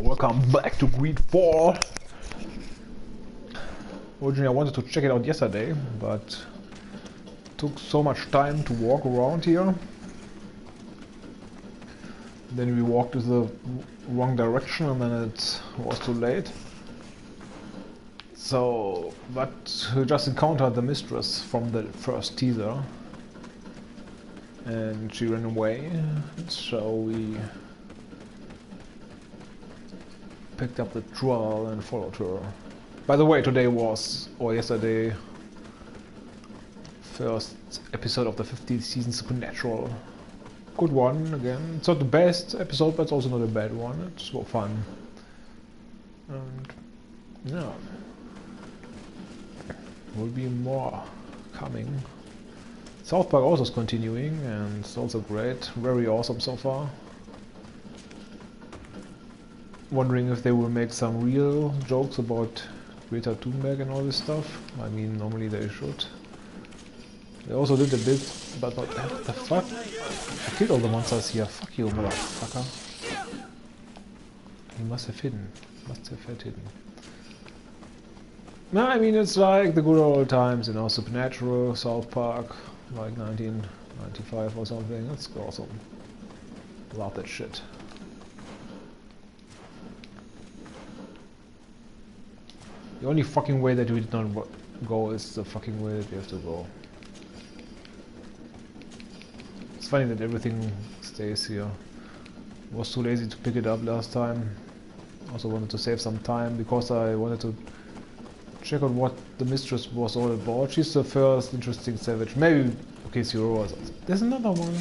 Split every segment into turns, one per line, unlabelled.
Welcome back to GreedFall. Originally I wanted to check it out yesterday, but took so much time to walk around here. Then we walked in the wrong direction and then it was too late. So, but we just encountered the mistress from the first teaser. And she ran away, so we picked up the trail and followed her. By the way, today was, or yesterday, first episode of the 15th season, Supernatural. Good one, again. It's not the best episode, but it's also not a bad one. It's more fun. And, yeah. Will be more coming. South Park also is continuing, and it's also great. Very awesome so far. Wondering if they will make some real jokes about Greta Thunberg and all this stuff. I mean, normally they should. They also did a bit, but not what the fuck? I killed all the monsters here. Fuck you, motherfucker. He must have hidden. Must have had hidden. No, I mean, it's like the good old times, you know, Supernatural, South Park, like 1995 or something. It's awesome. Love that shit. The only fucking way that we did not go is the fucking way that we have to go. It's funny that everything stays here. Was too lazy to pick it up last time. Also wanted to save some time because I wanted to check out what the mistress was all about. She's the first interesting savage. Maybe okay, Zero was. There's another one.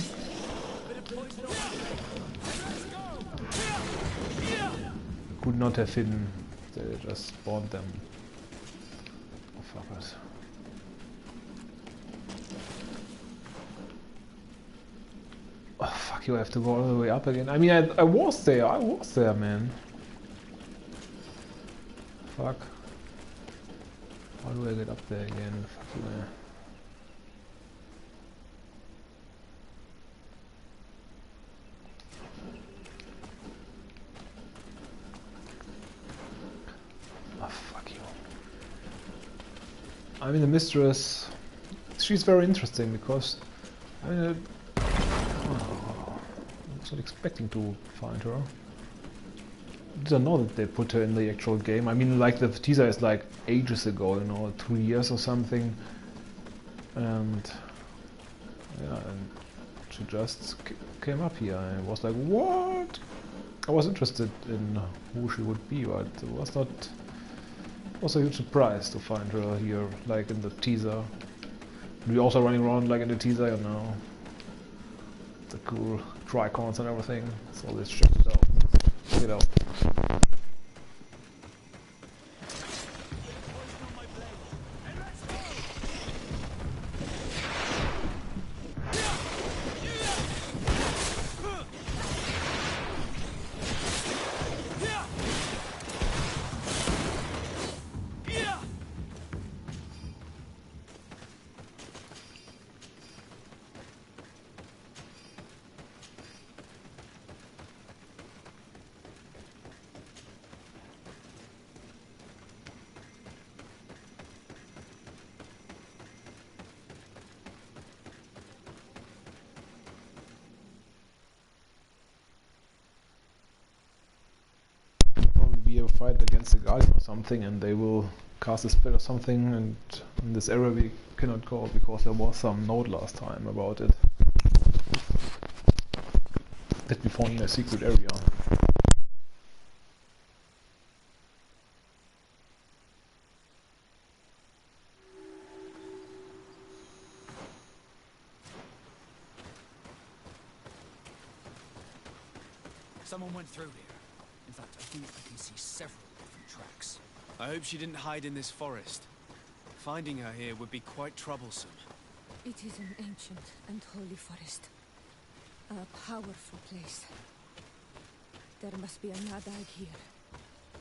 Could not have hidden. They just spawned them. Oh, fuckers. Oh, fuck you, I have to go all the way up again. I mean, I was there, man. Fuck. How do I get up there again? Fuck you, man. I mean, the mistress, she's very interesting because, I mean, I was not expecting to find her. I didn't know that they put her in the actual game. I mean, like the teaser is like ages ago, you know, 2 years or something. And, yeah, and she just came up here and I was like, what? I was interested in who she would be, but it was not... It was a huge surprise to find her here, like in the teaser. We're also running around like in the teaser, you know. The cool tricons and everything. So let's check it out. Check it out. Be a fight against the guardian or something, and they will cast a spell or something, and in this area we cannot go because there was some note last time about it that we found in a secret area.
Someone went through here. In fact, I think I can see several different tracks. I hope she didn't hide in this forest. Finding her here would be quite troublesome.
It is an ancient and holy forest. A powerful place. There must be another here.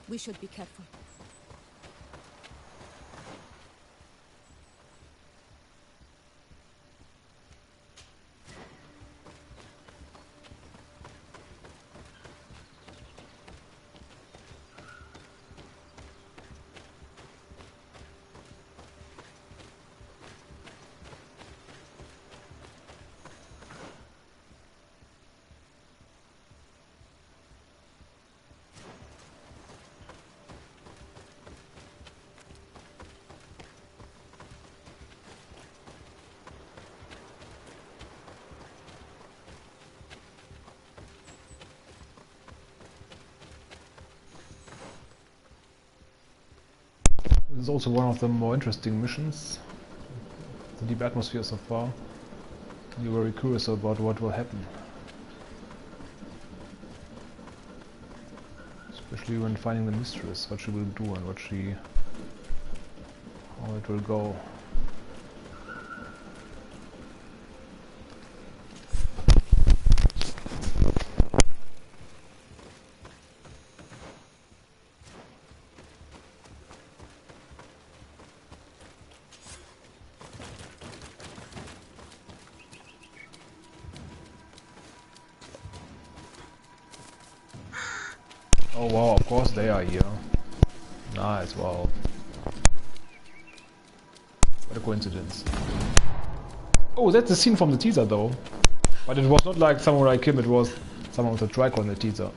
We should be careful.
It's also one of the more interesting missions. The deep atmosphere so far. You're very curious about what will happen. Especially when finding the mistress, what she will do and how it will go. Oh wow, of course they are here. Nice, wow. What a coincidence. Oh, that's the scene from the teaser though. But it was not like Samurai Kim, it was someone with a trike on the teaser.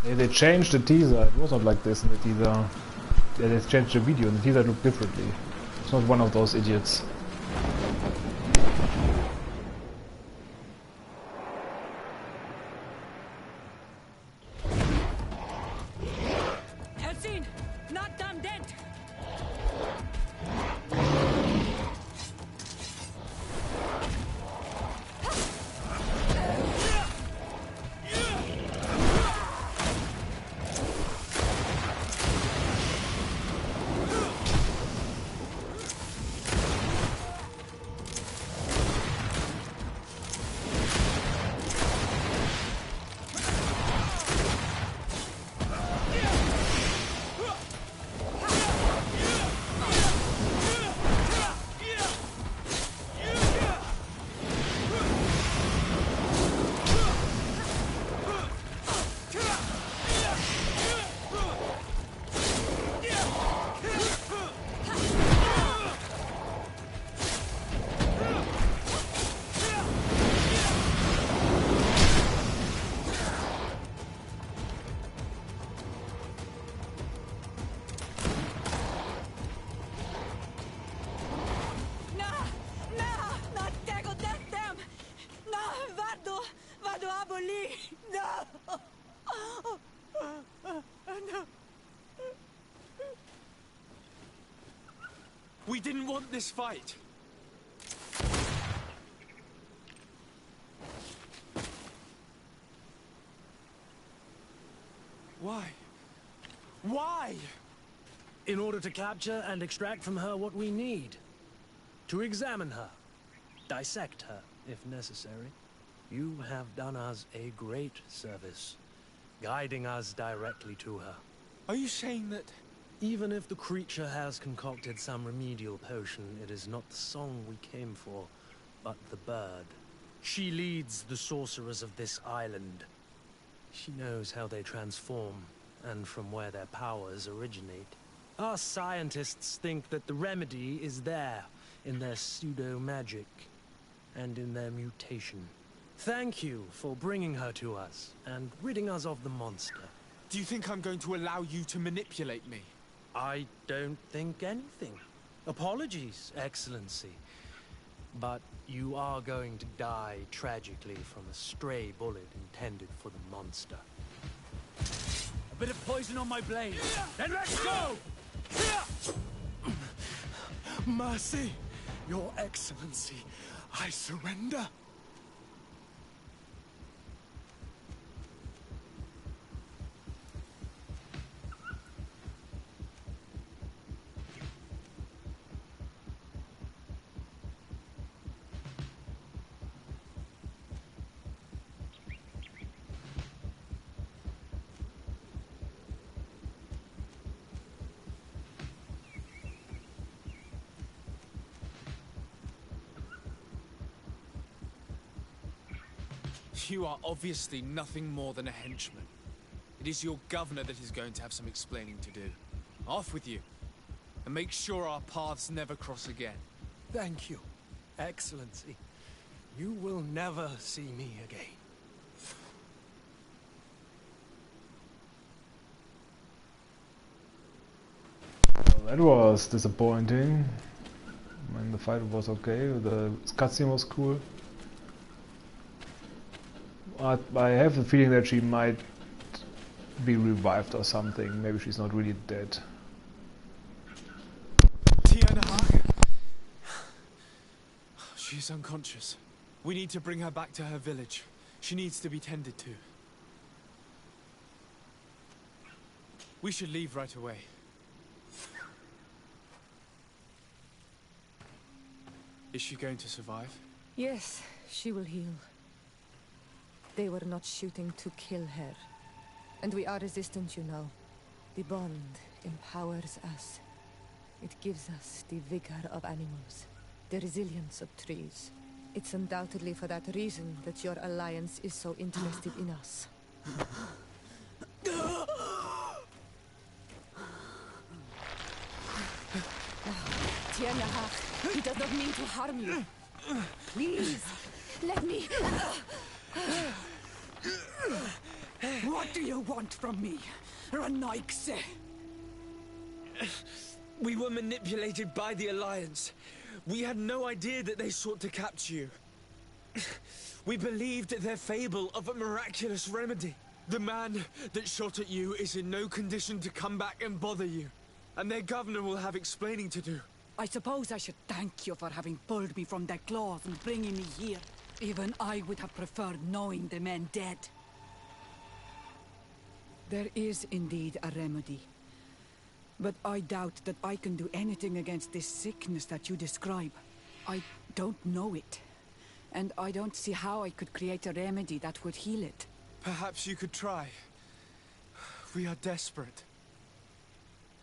Yeah, they changed the teaser, it was not like this in the teaser. Yeah, they changed the video and the teaser looked differently. It's not one of those idiots.
Not done dead!
We didn't want this fight. Why? Why?
In order to capture and extract from her what we need. To examine her. Dissect her, if necessary. You have done us a great service, guiding us directly to her.
Are you saying that...
Even if the creature has concocted some remedial potion, it is not the song we came for, but the bird. She leads the sorcerers of this island. She knows how they transform, and from where their powers originate. Our scientists think that the remedy is there, in their pseudo-magic, and in their mutation. Thank you for bringing her to us, and ridding us of the monster.
Do you think I'm going to allow you to manipulate me?
I don't think anything. Apologies, Excellency. But you are going to die tragically from a stray bullet intended for the monster.
A bit of poison on my blade. Then let's go!
Mercy, Your Excellency, I surrender.
You are obviously nothing more than a henchman. It is your governor that is going to have some explaining to do. Off with you, and make sure our paths never cross again.
Thank you, Excellency. You will never see me again.
That was disappointing. I mean, the fight was okay, the cutscene was cool. I have the feeling that she might be revived or something. Maybe she's not really dead.
Tiana, she's unconscious. We need to bring her back to her village. She needs to be tended to. We should leave right away. Is she going to survive?
Yes, she will heal. They were not shooting to kill her. And we are resistant, you know. The bond empowers us. It gives us the vigor of animals, the resilience of trees. It's undoubtedly for that reason that your alliance is so interested in us. Tiana, he does not mean to harm you. Please, let me...
What do you want from me, Ranaikse?
We were manipulated by the Alliance. We had no idea that they sought to capture you. We believed their fable of a miraculous remedy. The man that shot at you is in no condition to come back and bother you. And their governor will have explaining to do.
I suppose I should thank you for having pulled me from their claws and bringing me here. Even I would have preferred knowing the men dead. There is indeed a remedy. But I doubt that I can do anything against this sickness that you describe. I don't know it. And I don't see how I could create a remedy that would heal it.
Perhaps you could try. We are desperate.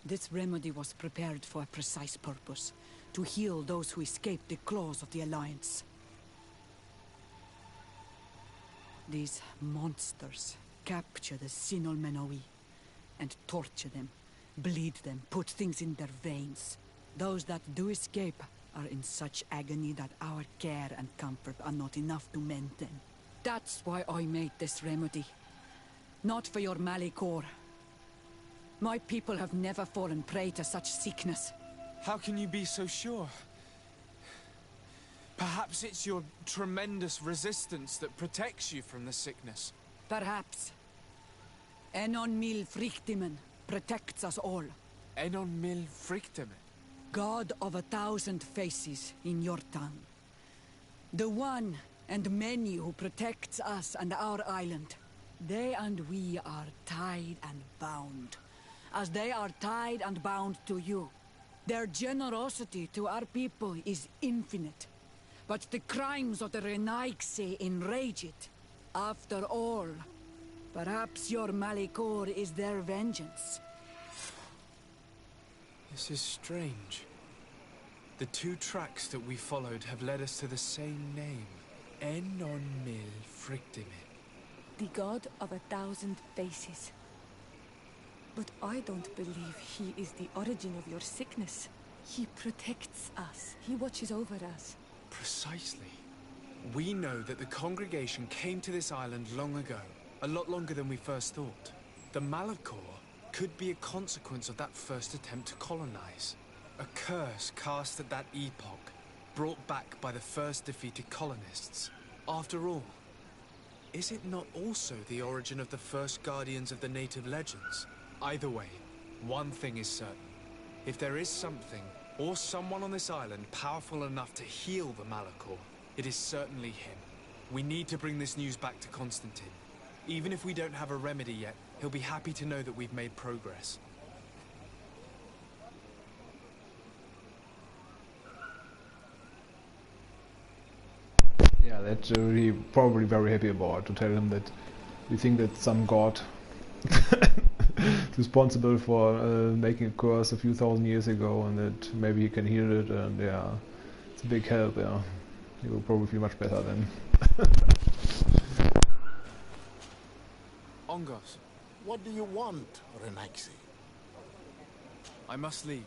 This remedy was prepared for a precise purpose. To heal those who escaped the claws of the Alliance. These monsters capture the Sinol Menoi and torture them, bleed them, put things in their veins. Those that do escape are in such agony that our care and comfort are not enough to mend them. That's why I made this remedy. Not for your Malikor. My people have never fallen prey to such sickness.
How can you be so sure? Perhaps it's your tremendous resistance that protects you from the sickness.
Perhaps. Enon Mil Frictimen protects us all.
Enon Mil Frictimen?
God of 1,000 faces in your tongue. The one and many who protects us and our island. They and we are tied and bound. As they are tied and bound to you. Their generosity to our people is infinite. But the crimes of the Renaigse enrage it. After all, perhaps your Malikor is their vengeance.
This is strange. The two tracks that we followed have led us to the same name. Enon Mil Frictimen.
The god of 1,000 faces. But I don't believe he is the origin of your sickness. He protects us. He watches over us.
Precisely. We know that the congregation came to this island long ago. A lot longer than we first thought. The Malakor could be a consequence of that first attempt to colonize. A curse cast at that epoch, brought back by the first defeated colonists. After all, is it not also the origin of the first guardians of the native legends? Either way, one thing is certain. If there is something, or someone on this island powerful enough to heal the Malakor, it is certainly him. We need to bring this news back to Constantine. Even if we don't have a remedy yet, he'll be happy to know that we've made progress.
Yeah, that's really probably very happy about, to tell him that we think that some god is responsible for making a curse a few thousand years ago, and that maybe he can heal it, and yeah, it's a big help, yeah. He will probably feel much better then.
Ongos,
What do you want, Renaixi?
I must leave.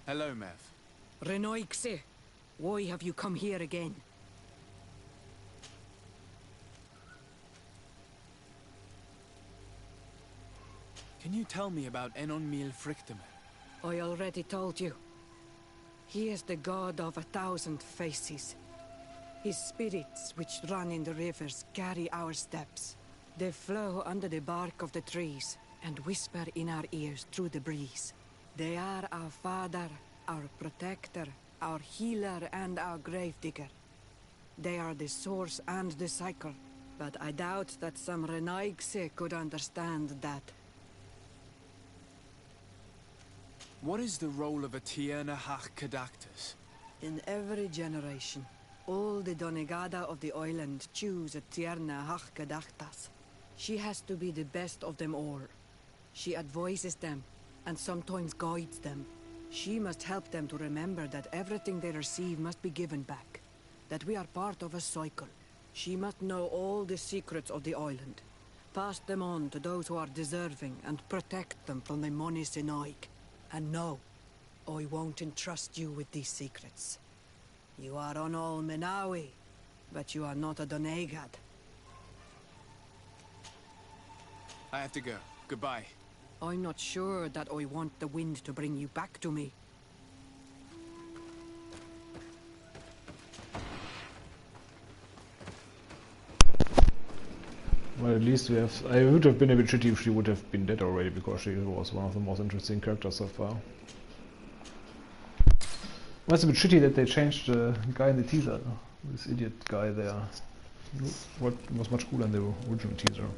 Hello, Mev.
Renoixe, why have you come here again?
Can you tell me about Enon Frichtemann?
I already told you. He is the god of 1,000 faces. His spirits, which run in the rivers, carry our steps. They flow under the bark of the trees and whisper in our ears through the breeze. They are our father, our protector, our healer, and our gravedigger. They are the source and the cycle, but I doubt that some Renaigse could understand that.
What is the role of a Tierna Hach Kadactus?
In every generation, all the Donegada of the island choose a Tierna Hach Kadactas. She has to be the best of them all. She advises them, and sometimes guides them. She must help them to remember that everything they receive must be given back. That we are part of a cycle. She must know all the secrets of the island. Pass them on to those who are deserving and protect them from the Moni Sinaik. And no, I won't entrust you with these secrets. You are on all Menawi, but you are not a Donegad.
I have to go. Goodbye.
I'm not sure that I want the wind to bring you back to me.
Well, at least we have... I would have been a bit shitty if she would have been dead already, because she was one of the most interesting characters so far. Well, it's a bit shitty that they changed the guy in the teaser. This idiot guy there. What was much cooler in the original teaser.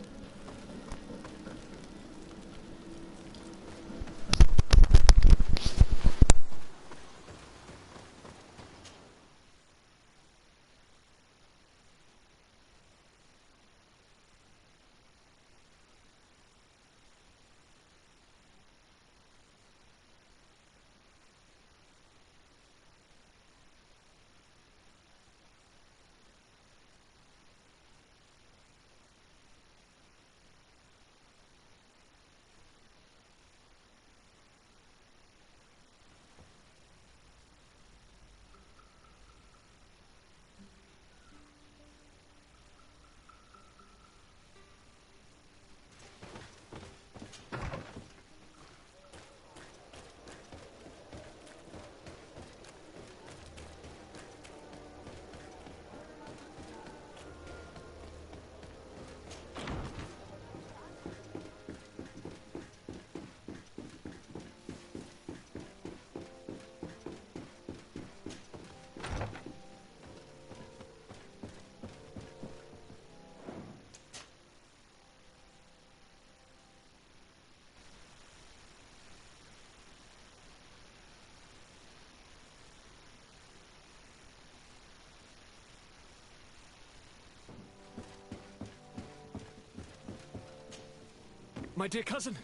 My dear cousin,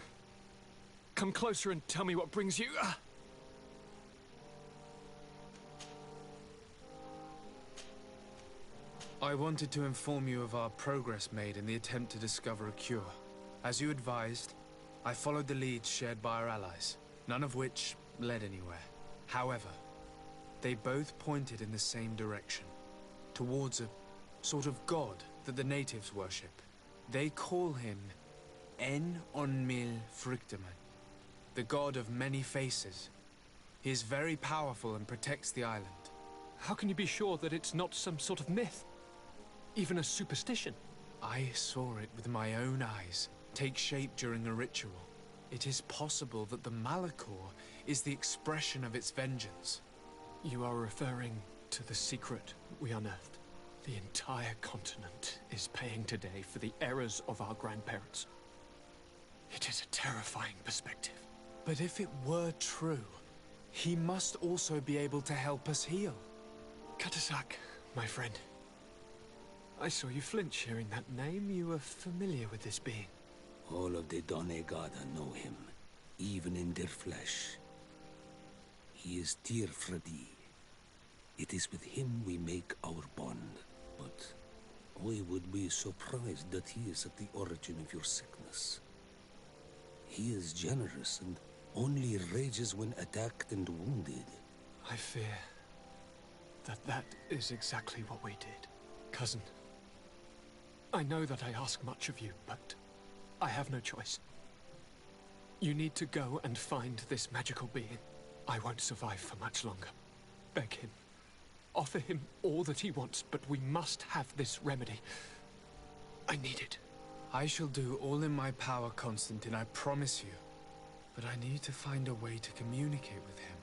come closer and tell me what brings you.
I wanted to inform you of our progress made in the attempt to discover a cure. As you advised, I followed the leads shared by our allies, none of which led anywhere. However, they both pointed in the same direction, towards a sort of god that the natives worship. They call him Enon Frichtemann, the god of many faces. He is very powerful and protects the island.
How can you be sure that it's not some sort of myth? Even a superstition?
I saw it with my own eyes take shape during a ritual. It is possible that the Malachor is the expression of its vengeance.
You are referring to the secret we unearthed. The entire continent is paying today for the errors of our grandparents. It is a terrifying perspective.
But if it were true, he must also be able to help us heal.
Katasak, my friend. I saw you flinch hearing that name. You were familiar with this being.
All of the Donegada know him, even in their flesh. He is Tirfradi. It is with him we make our bond. But I would be surprised that he is at the origin of your sickness. He is generous and only rages when attacked and wounded.
I fear that that is exactly what we did. Cousin, I know that I ask much of you, but I have no choice. You need to go and find this magical being. I won't survive for much longer. Beg him. Offer him all that he wants, but we must have this remedy. I need it.
I shall do all in my power, Constantine, I promise you. But I need to find a way to communicate with him.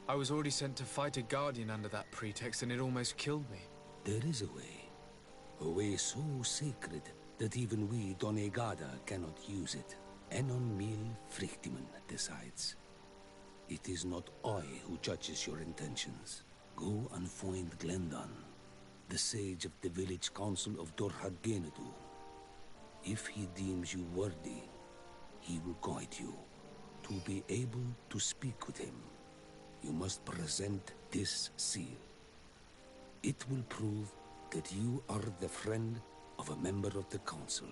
I was already sent to fight a guardian under that pretext, and it almost killed me.
There is a way so sacred that even we Donegada cannot use it. Enon Mil Frictimen decides. It is not I who judges your intentions. Go and find Glendan, the sage of the village council of Dorhagenedu. If he deems you worthy, he will guide you. To be able to speak with him, you must present this seal. It will prove that you are the friend of a member of the council.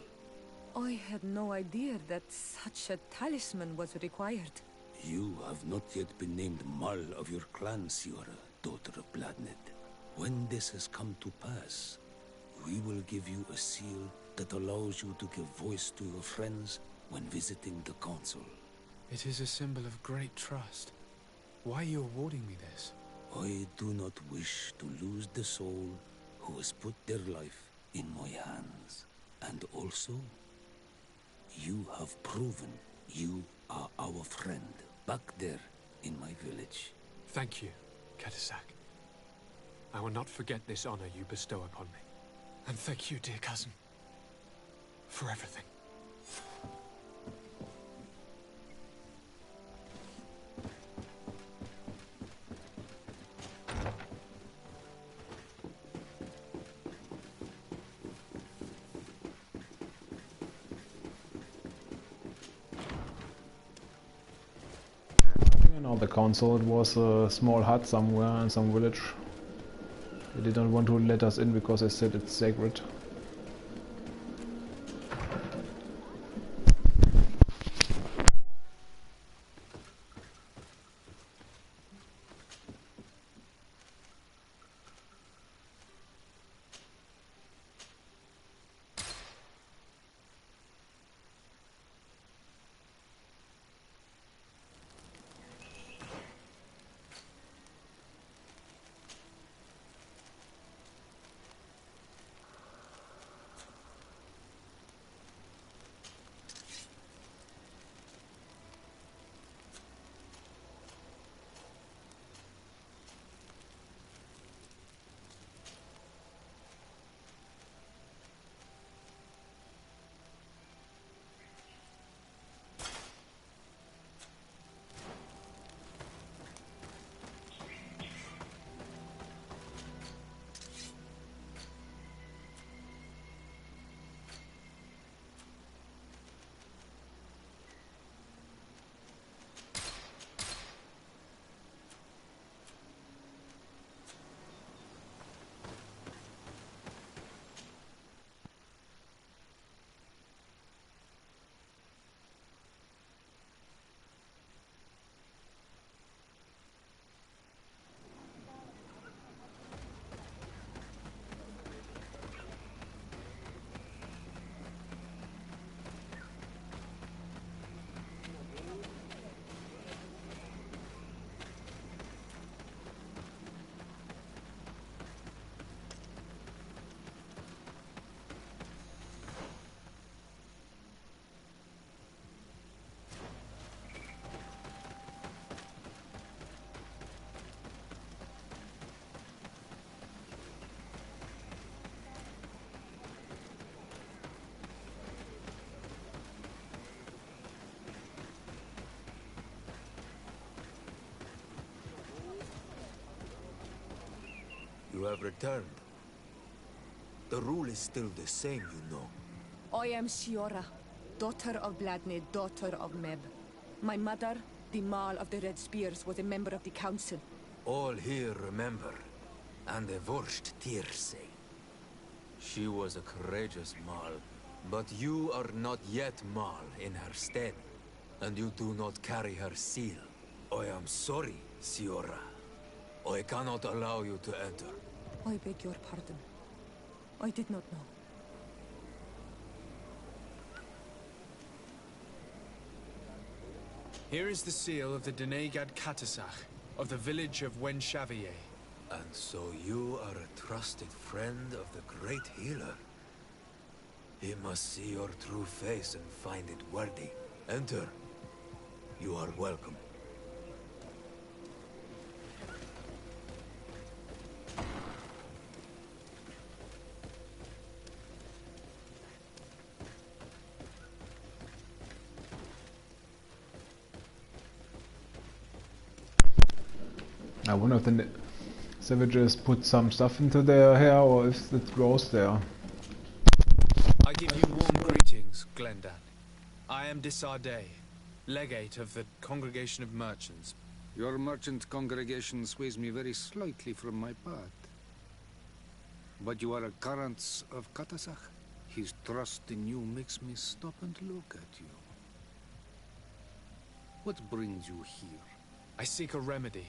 I had no idea that such a talisman was required.
You have not yet been named Mal of your clan, Siora, daughter of Bladned. When this has come to pass, we will give you a seal that allows you to give voice to your friends when visiting the council.
It is a symbol of great trust. Why are you awarding me this?
I do not wish to lose the soul who has put their life in my hands. And also, you have proven you are our friend back there in my village.
Thank you, Katasak. I will not forget this honor you bestow upon me. And thank you, dear cousin, for everything.
The council, it was a small hut somewhere in some village. They didn't want to let us in because they said it's sacred.
You have returned. The rule is still the same, you know.
I am Siora, daughter of Bladned, daughter of Meb. My mother, the Mal of the Red Spears, was a member of the council.
All here remember, and the Vorst Tirse. She was a courageous Mal, but you are not yet Mal in her stead, and you do not carry her seal. I am sorry, Siora. I cannot allow you to enter.
I beg your pardon. I did not know.
Here is the seal of the Denegad Katasach, of the village of Wenchavier.
And so you are a trusted friend of the great healer. He must see your true face and find it worthy. Enter. You are welcome.
I wonder if the savages put some stuff into their hair or if it grows there.
I give you warm greetings, Glendan. I am Disarday, legate of the Congregation of Merchants.
Your merchant congregation sways me very slightly from my path. But you are a current of Katasach. His trust in you makes me stop and look at you. What brings you here?
I seek a remedy.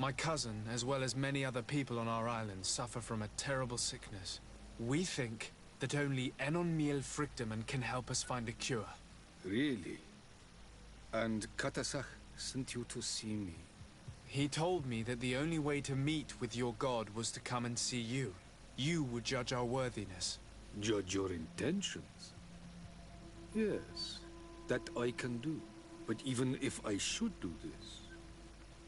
My cousin, as well as many other people on our island, suffer from a terrible sickness. We think that only Enon Miel Frichteman can help us find a cure.
Really? And Katasach sent you to see me?
He told me that the only way to meet with your god was to come and see you. You would judge our worthiness.
Judge your intentions? Yes, that I can do. But even if I should do this,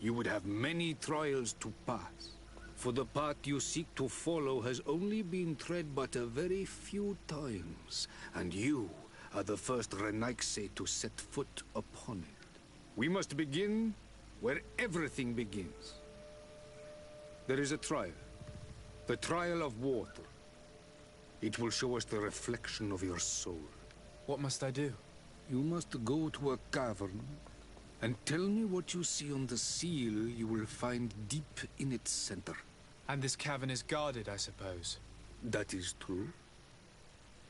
you would have many trials to pass. For the path you seek to follow has only been tread but a very few times, and you are the first Renaigse to set foot upon it. We must begin where everything begins. There is a trial. The trial of water. It will show us the reflection of your soul.
What must I do?
You must go to a cavern and tell me what you see on the seal you will find deep in its center.
And this cavern is guarded, I suppose.
That is true.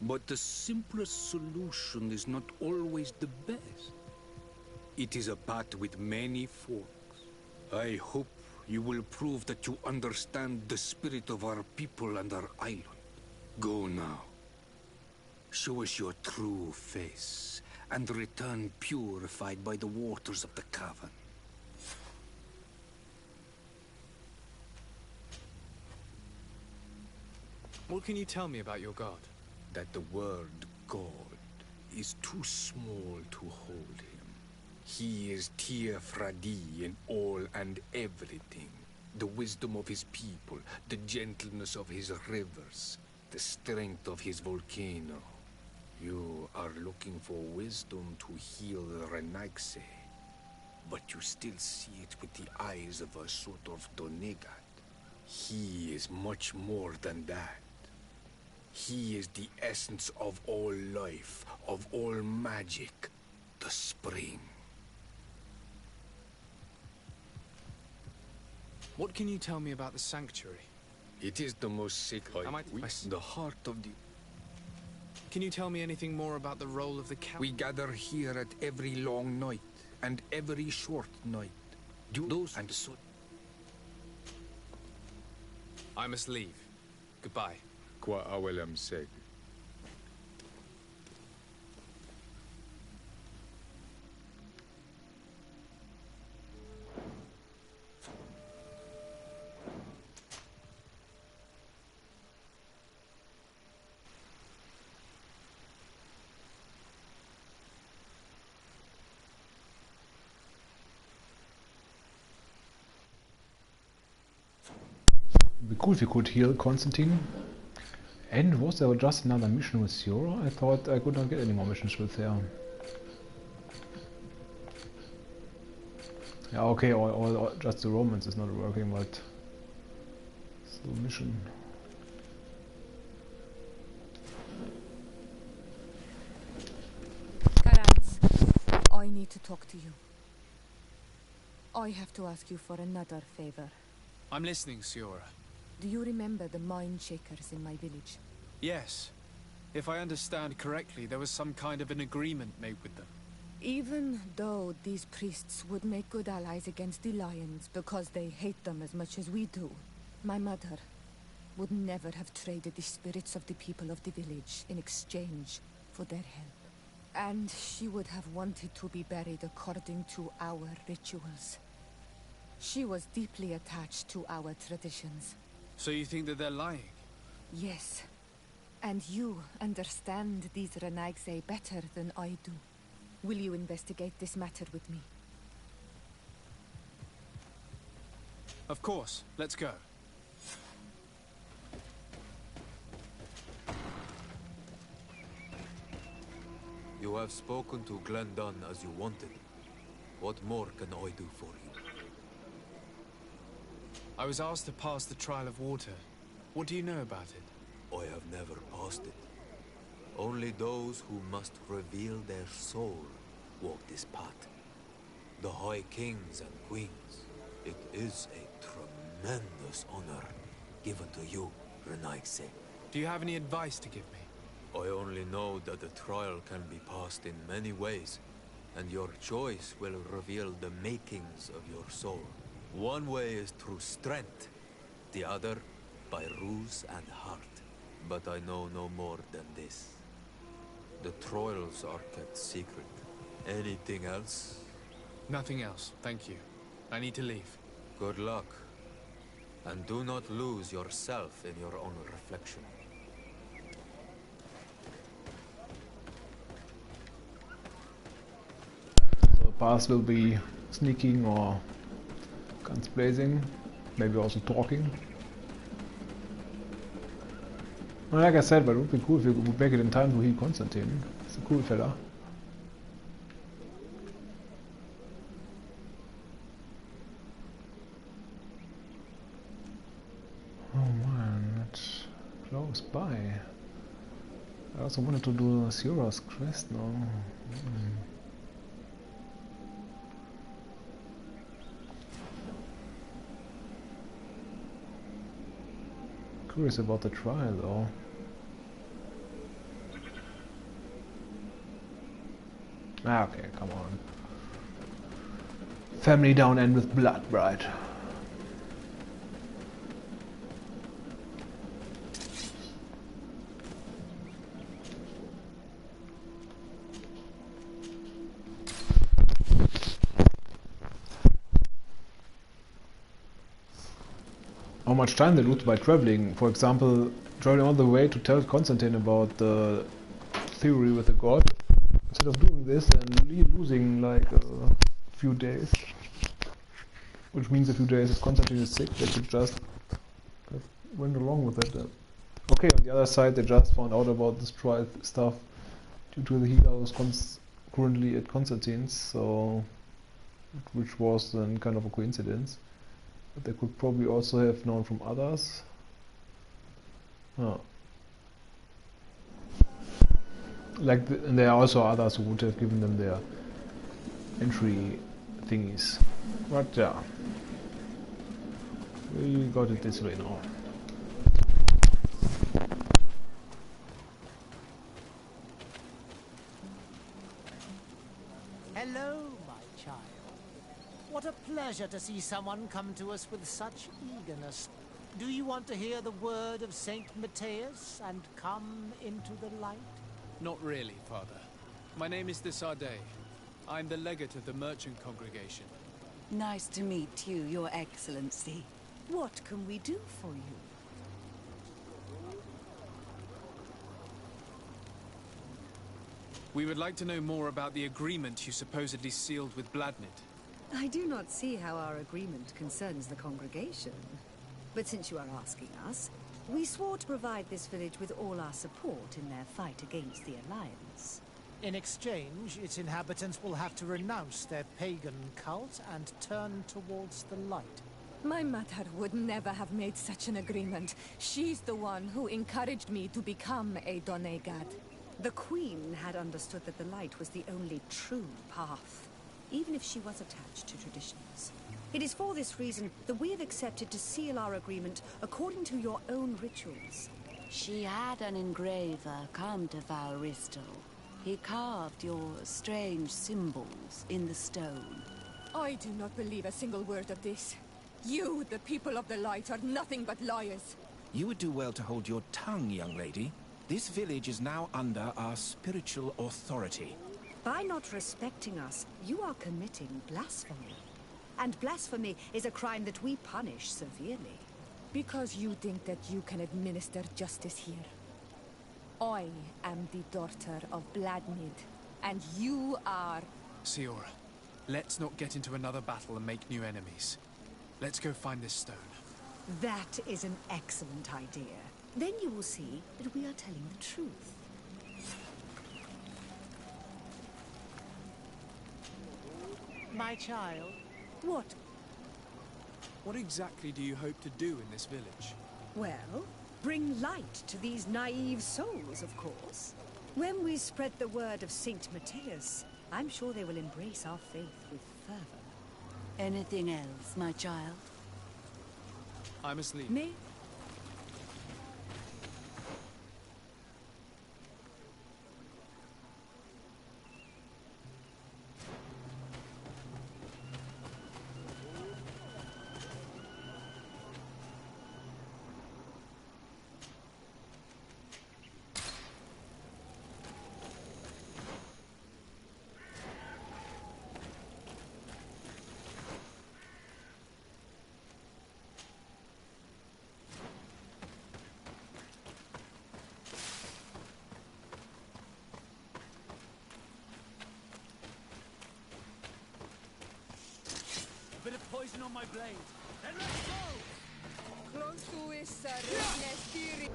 But the simplest solution is not always the best. It is a path with many forks. I hope you will prove that you understand the spirit of our people and our island. Go now. Show us your true face, and return purified by the waters of the cavern.
What can you tell me about your god?
That the word God is too small to hold him. He is Tyr Fradi in all and everything. The wisdom of his people, the gentleness of his rivers, the strength of his volcano. You are looking for wisdom to heal the Renaigse, but you still see it with the eyes of a sort of Donegat. He is much more than that. He is the essence of all life, of all magic, the spring.
What can you tell me about the sanctuary?
It is the most sacred. The heart of the...
Can you tell me anything more about the role of the council?
We gather here at every long night, and every short night. Do those and so...
I must leave. Goodbye.
Qua awelem seg.
It'd be cool if you could heal Constantine. And was there just another mission with Siora? I thought I could not get any more missions with her. Yeah, okay, or just the romance is not working, but still mission.
Karats, I need to talk to you. I have to ask you for another favor.
I'm listening, Siora.
Do you remember the mind shakers in my village?
Yes. If I understand correctly, there was some kind of an agreement made with them.
Even though these priests would make good allies against the lions because they hate them as much as we do, my mother would never have traded the spirits of the people of the village in exchange for their help. And she would have wanted to be buried according to our rituals. She was deeply attached to our traditions.
So you think that they're lying?
Yes. And you understand these Renaigse better than I do. Will you investigate this matter with me?
Of course. Let's go.
You have spoken to Glendon as you wanted. What more can I do for you?
I was asked to pass the trial of water. What do you know about it?
I have never passed it. Only those who must reveal their soul walk this path. The High Kings and Queens. It is a tremendous honor given to you, Renaigse.
Do you have any advice to give me?
I only know that the trial can be passed in many ways, and your choice will reveal the makings of your soul. One way is through strength, the other by ruse and heart. But I know no more than this. The trials are kept secret. Anything else?
Nothing else, thank you. I need to leave.
Good luck. And do not lose yourself in your own reflection.
The path will be sneaking or guns blazing, maybe also talking. Well, like I said, but it would be cool if we would make it in time to heal Constantine. He's a cool fella. Oh man, that's close by. I also wanted to do Sura's quest now. Curious about the trial though. Ah, okay, come on. Family down and with blood, right? How much time they lose by traveling. For example, traveling all the way to tell Constantine about the theory with the god. Instead of doing this and losing like a few days. Which means a few days if Constantine is sick, they could just went along with it. Okay, on the other side they just found out about this trial stuff due to the healer was currently at Constantine's, so which was then kind of a coincidence. But they could probably also have known from others. Oh. Like, and there are also others who would have given them their entry thingies. But yeah, we got it this way now.
Hello, my child. What a pleasure to see someone come to us with such eagerness. Do you want to hear the word of Saint Matthias and come into the light?
Not really, Father. My name is Desardet. I'm the legate of the merchant congregation.
Nice to meet you, Your Excellency. What can we do for you?
We would like to know more about the agreement you supposedly sealed with Bladnid.
I do not see how our agreement concerns the congregation. But since you are asking us, we swore to provide this village with all our support in their fight against the Alliance.
In exchange, its inhabitants will have to renounce their pagan cult and turn towards the light.
My mother would never have made such an agreement. She's the one who encouraged me to become a Donegad.
The Queen had understood that the light was the only true path, even if she was attached to traditions. It is for this reason that we have accepted to seal our agreement according to your own rituals.
She had an engraver come to Val Ristel. He carved your strange symbols in the stone.
I do not believe a single word of this. You, the people of the light, are nothing but liars.
You would do well to hold your tongue, young lady. This village is now under our spiritual authority.
By not respecting us, you are committing blasphemy. And blasphemy is a crime that we punish severely.
Because you think that you can administer justice here. I am the daughter of Vladimir, and you are...
Siora, let's not get into another battle and make new enemies. Let's go find this stone.
That is an excellent idea. Then you will see that we are telling the truth.
My child,
What?
What exactly do you hope to do in this village?
Well, bring light to these naive souls, of course. When we spread the word of Saint Matthias, I'm sure they will embrace our faith with fervor.
Anything else, my child?
I'm asleep.
Me?
A bit of poison on my blade. Then let's go!
Close to is Nestiri.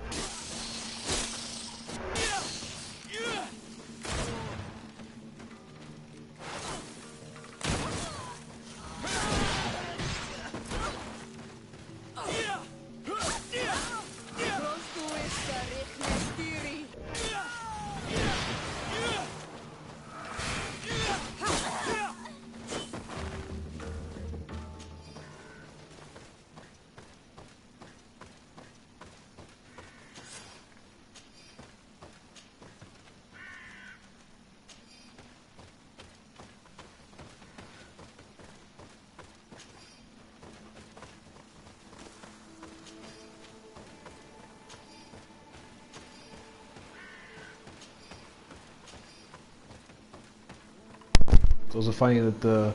It's also funny that the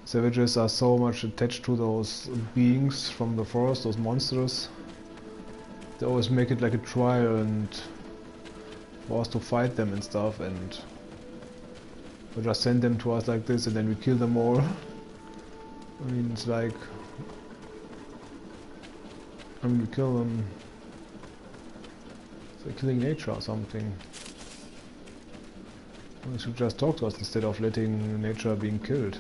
savages are so much attached to those beings from the forest, those monsters. They always make it like a trial and for us to fight them and stuff, and we just send them to us like this and then we kill them all. I mean, it's like... I mean, we kill them... It's like killing nature or something. They should just talk to us instead of letting nature being killed.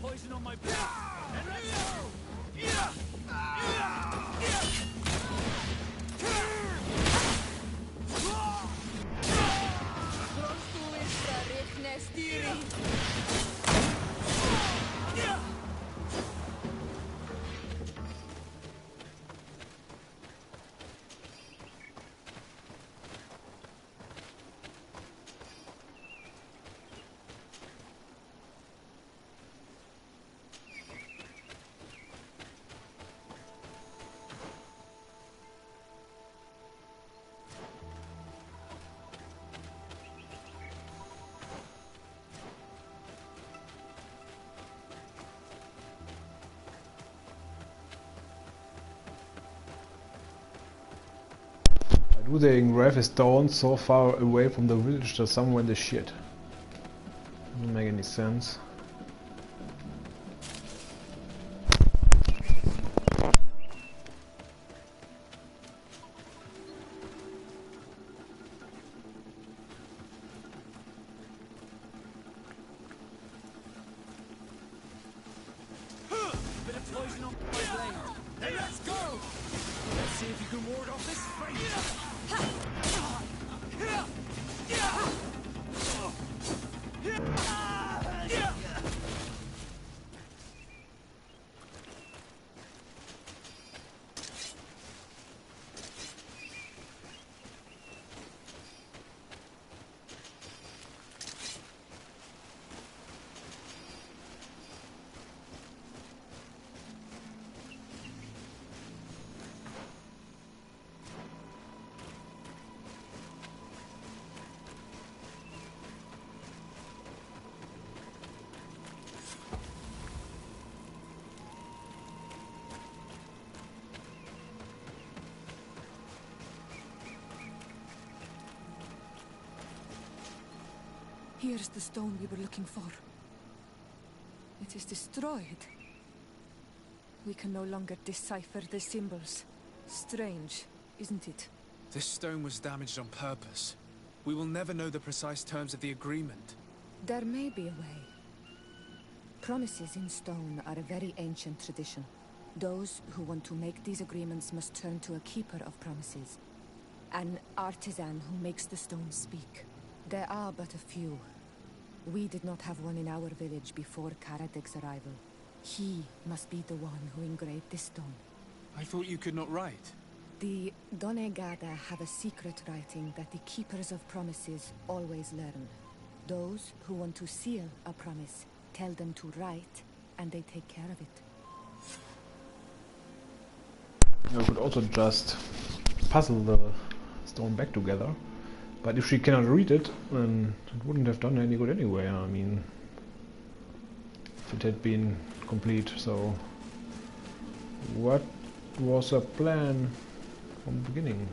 Poison on my blade. Then let's go!
Do they engrave his stone so far away from the village just somewhere in the shit? Doesn't make any sense.
Bit of poison on my blade. Then let's go! Let's see if you can ward off this fate.
Here's the stone we were looking for. It is destroyed. We can no longer decipher the symbols. Strange, isn't it?
This stone was damaged on purpose. We will never know the precise terms of the agreement.
There may be a way. Promises in stone are a very ancient tradition. Those who want to make these agreements must turn to a keeper of promises. An artisan who makes the stones speak. There are but a few. We did not have one in our village before Karadeg's arrival. He must be the one who engraved this stone.
I thought you could not write.
The Donegada have a secret writing that the keepers of promises always learn. Those who want to seal a promise tell them to write, and they take care of it.
I could also just puzzle the stone back together. But if she cannot read it, then it wouldn't have done any good anyway. I mean, if it had been complete. So, what was her plan from the beginning?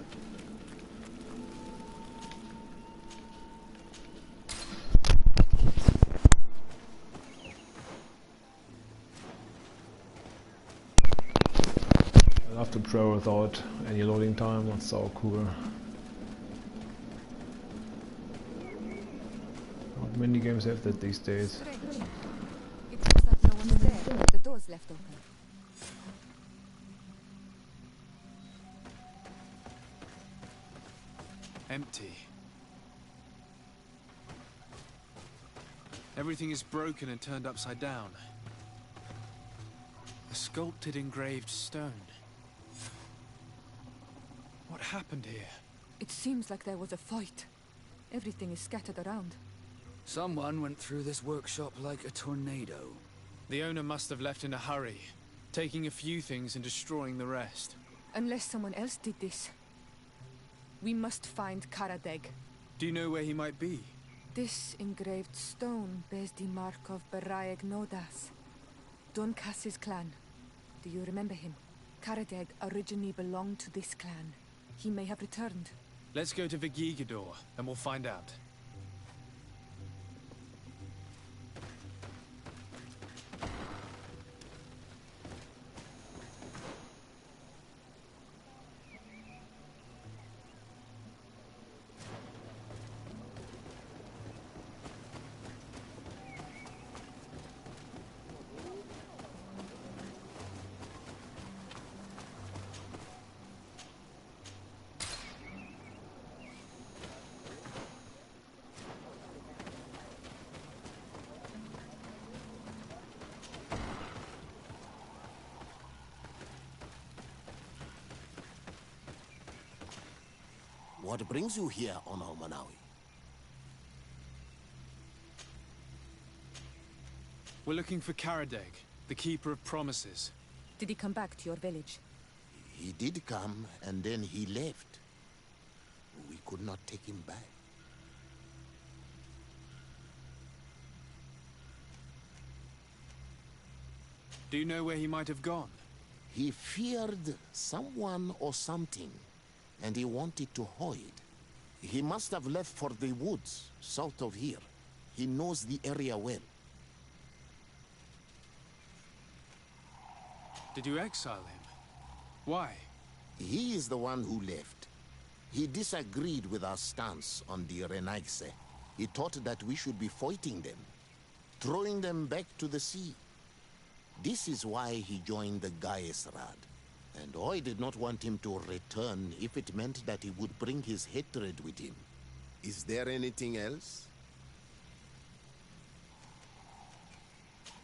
I love to draw without any loading time. That's so cool. Not many games have that these days.
Strange. It looks like no one's there. The door's left open.
Empty. Everything is broken and turned upside down. A sculpted engraved stone. What happened here?
It seems like there was a fight. Everything is scattered around.
Someone went through this workshop like a tornado.
The owner must have left in a hurry, taking a few things and destroying the rest.
Unless someone else did this. We must find Karadeg.
Do you know where he might be?
This engraved stone bears the mark of Baraeg Nodas, Donkas's clan. Do you remember him? Karadeg originally belonged to this clan. He may have returned.
Let's go to Vigigador, and we'll find out.
What brings you here, Ono Manawi?
We're looking for Karadeg, the Keeper of Promises.
Did he come back to your village?
He did come, and then he left. We could not take him back.
Do you know where he might have gone?
He feared someone or something, and he wanted to hide. He must have left for the woods, south of here. He knows the area well.
Did you exile him? Why?
He is the one who left. He disagreed with our stance on the Renaigse. He thought that we should be fighting them, throwing them back to the sea. This is why he joined the Gaesrad. And I did not want him to return if it meant that he would bring his hatred with him. Is there anything else?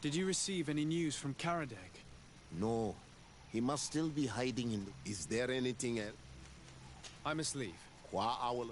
Did you receive any news from Karadeg?
No. He must still be hiding in... Is there anything else?
I must leave.
Qua owl.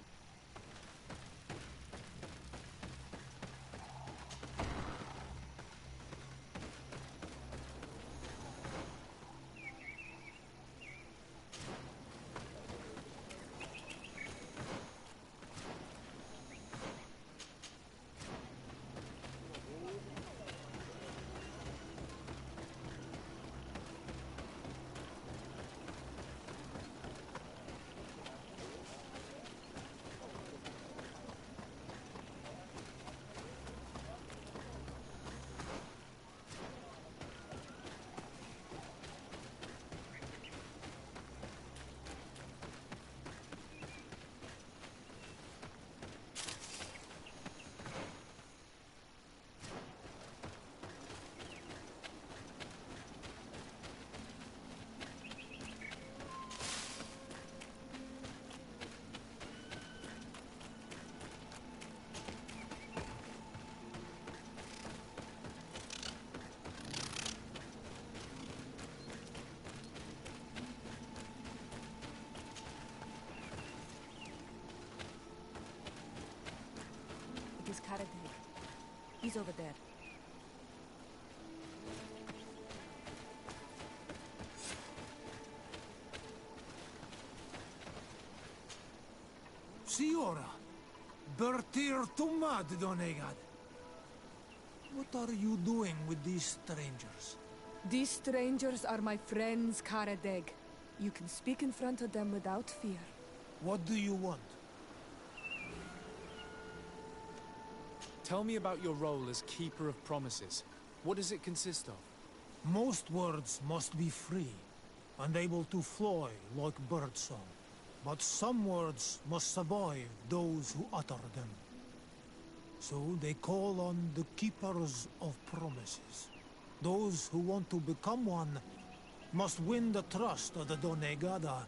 He's over there.
Siora, Bertir Tumad Donegad. What are you doing with these strangers?
These strangers are my friends, Karadeg. You can speak in front of them without fear.
What do you want?
Tell me about your role as Keeper of Promises. What does it consist of?
Most words must be free, and able to fly like birdsong. But some words must survive those who utter them. So they call on the Keepers of Promises. Those who want to become one must win the trust of the Donegada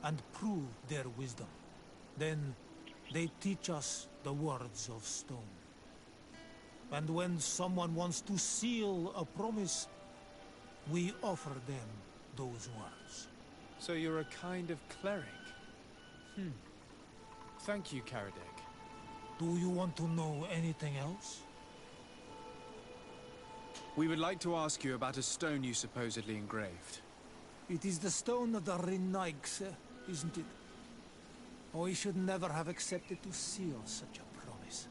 and prove their wisdom. Then they teach us the words of stone. And when someone wants to seal a promise, we offer them those words.
So you're a kind of cleric? Thank you, Karadeg.
Do you want to know anything else?
We would like to ask you about a stone you supposedly engraved.
It is the stone of the Renaigse, isn't it? I should never have accepted to seal such a promise.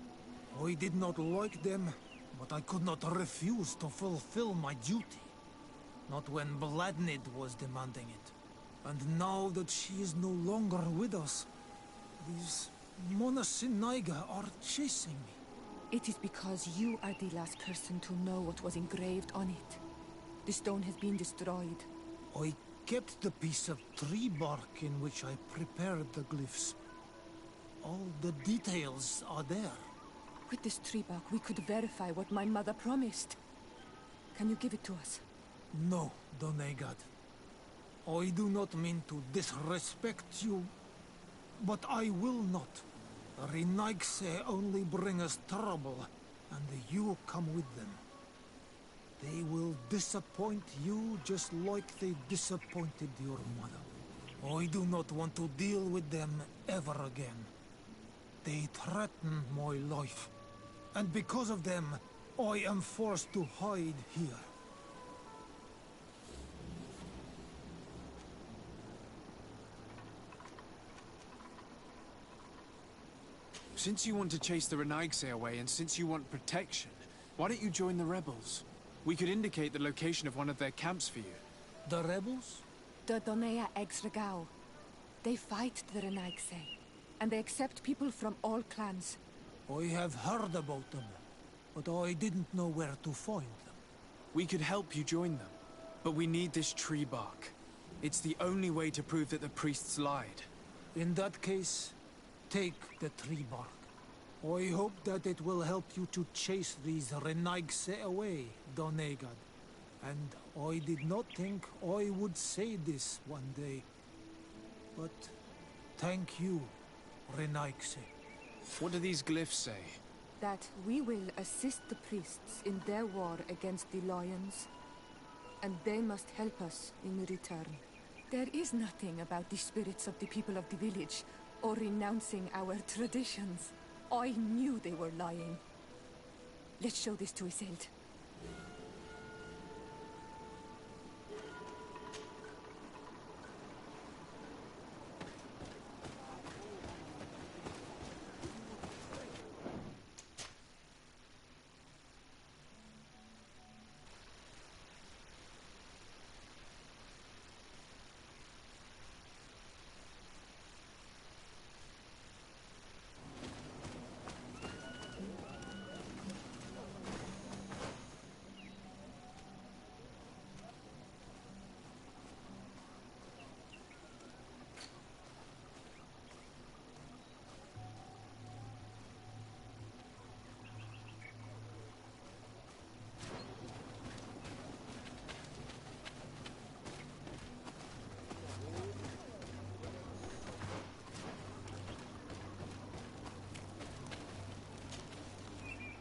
I did not like them, but I could not refuse to fulfill my duty. Not when Bladnid was demanding it. And now that she is no longer with us, these Monasinaiga are chasing me.
It is because you are the last person to know what was engraved on it. The stone has been destroyed.
I kept the piece of tree bark in which I prepared the glyphs. All the details are there.
With this tree bark, we could verify what my mother promised. Can you give it to us?
No, Donegad. I do not mean to disrespect you, but I will not. The Renaigse only bring us trouble, and you come with them. They will disappoint you just like they disappointed your mother. I do not want to deal with them ever again. They threaten my life, and because of them, I am forced to hide here.
Since you want to chase the Renaigse away, and since you want protection, why don't you join the rebels? We could indicate the location of one of their camps for you.
The rebels?
The Donea Exregao. They fight the Renaigse, and they accept people from all clans.
I have heard about them, but I didn't know where to find them.
We could help you join them, but we need this tree bark. It's the only way to prove that the priests lied.
In that case, take the tree bark. I hope that it will help you to chase these Renaigse away, Donegad. And I did not think I would say this one day. But thank you, Renaigse.
What do these glyphs say?
That we will assist the priests in their war against the lions, and they must help us in return. There is nothing about the spirits of the people of the village, or renouncing our traditions. I knew they were lying. Let's show this to Iselt.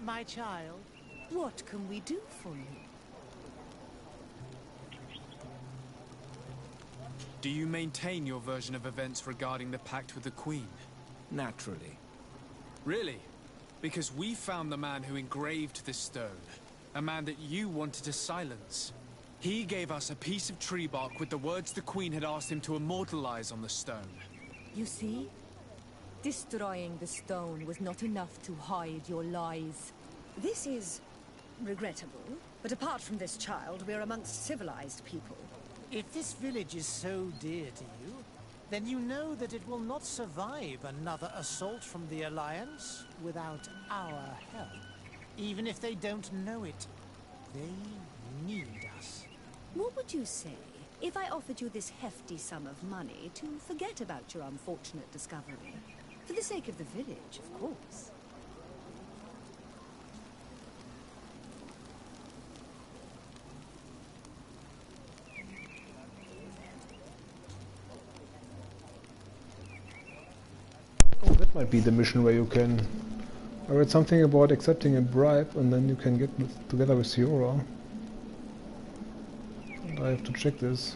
My child, what can we do for you?
Do you maintain your version of events regarding the pact with the Queen?
Naturally.
Really? Because we found the man who engraved this stone. A man that you wanted to silence. He gave us a piece of tree bark with the words the Queen had asked him to immortalize on the stone.
You see? Destroying the stone was not enough to hide your lies.
This is regrettable, but apart from this child, we're amongst civilized people.
If this village is so dear to you, then you know that it will not survive another assault from the Alliance without our help. Even if they don't know it, they need us.
What would you say if I offered you this hefty sum of money to forget about your unfortunate discovery? For the sake of the village, of course.
Oh, that might be the mission where you can... I read something about accepting a bribe and then you can get together with Siora. And I have to check this.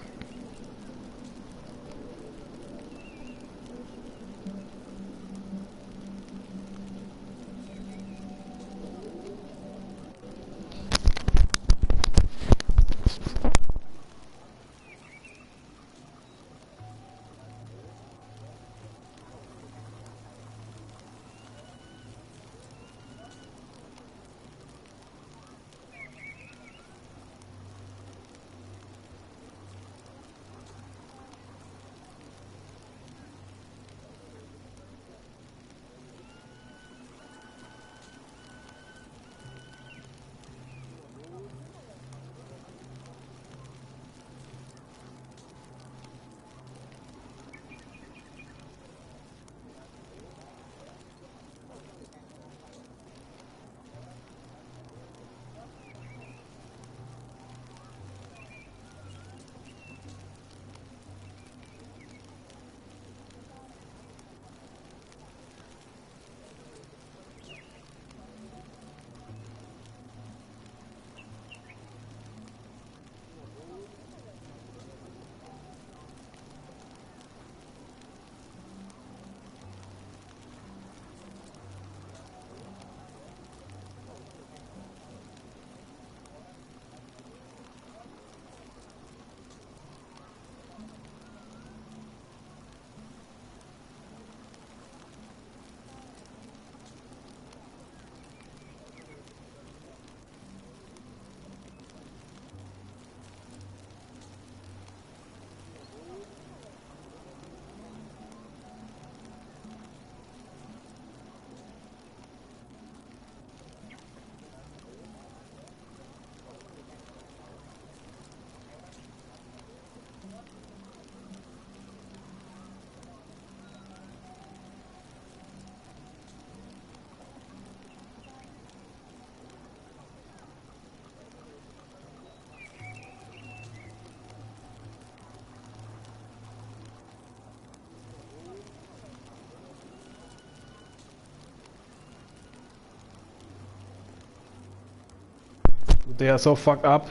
They are so fucked up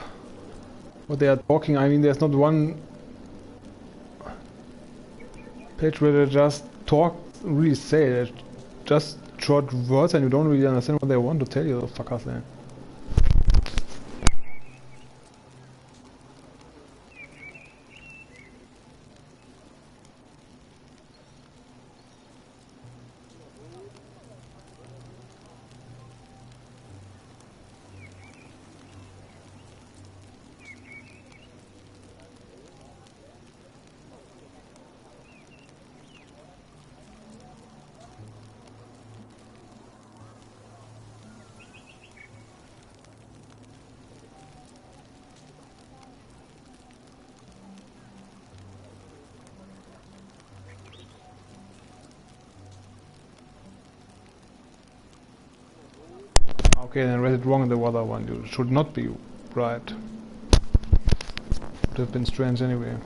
what they are talking. I mean, there's not one page where they just talk, really say it. Just short words and you don't really understand what they want to tell you, the fuckers there. Okay, then I read it wrong in the other one. You should not be right. Would have been strange anyway.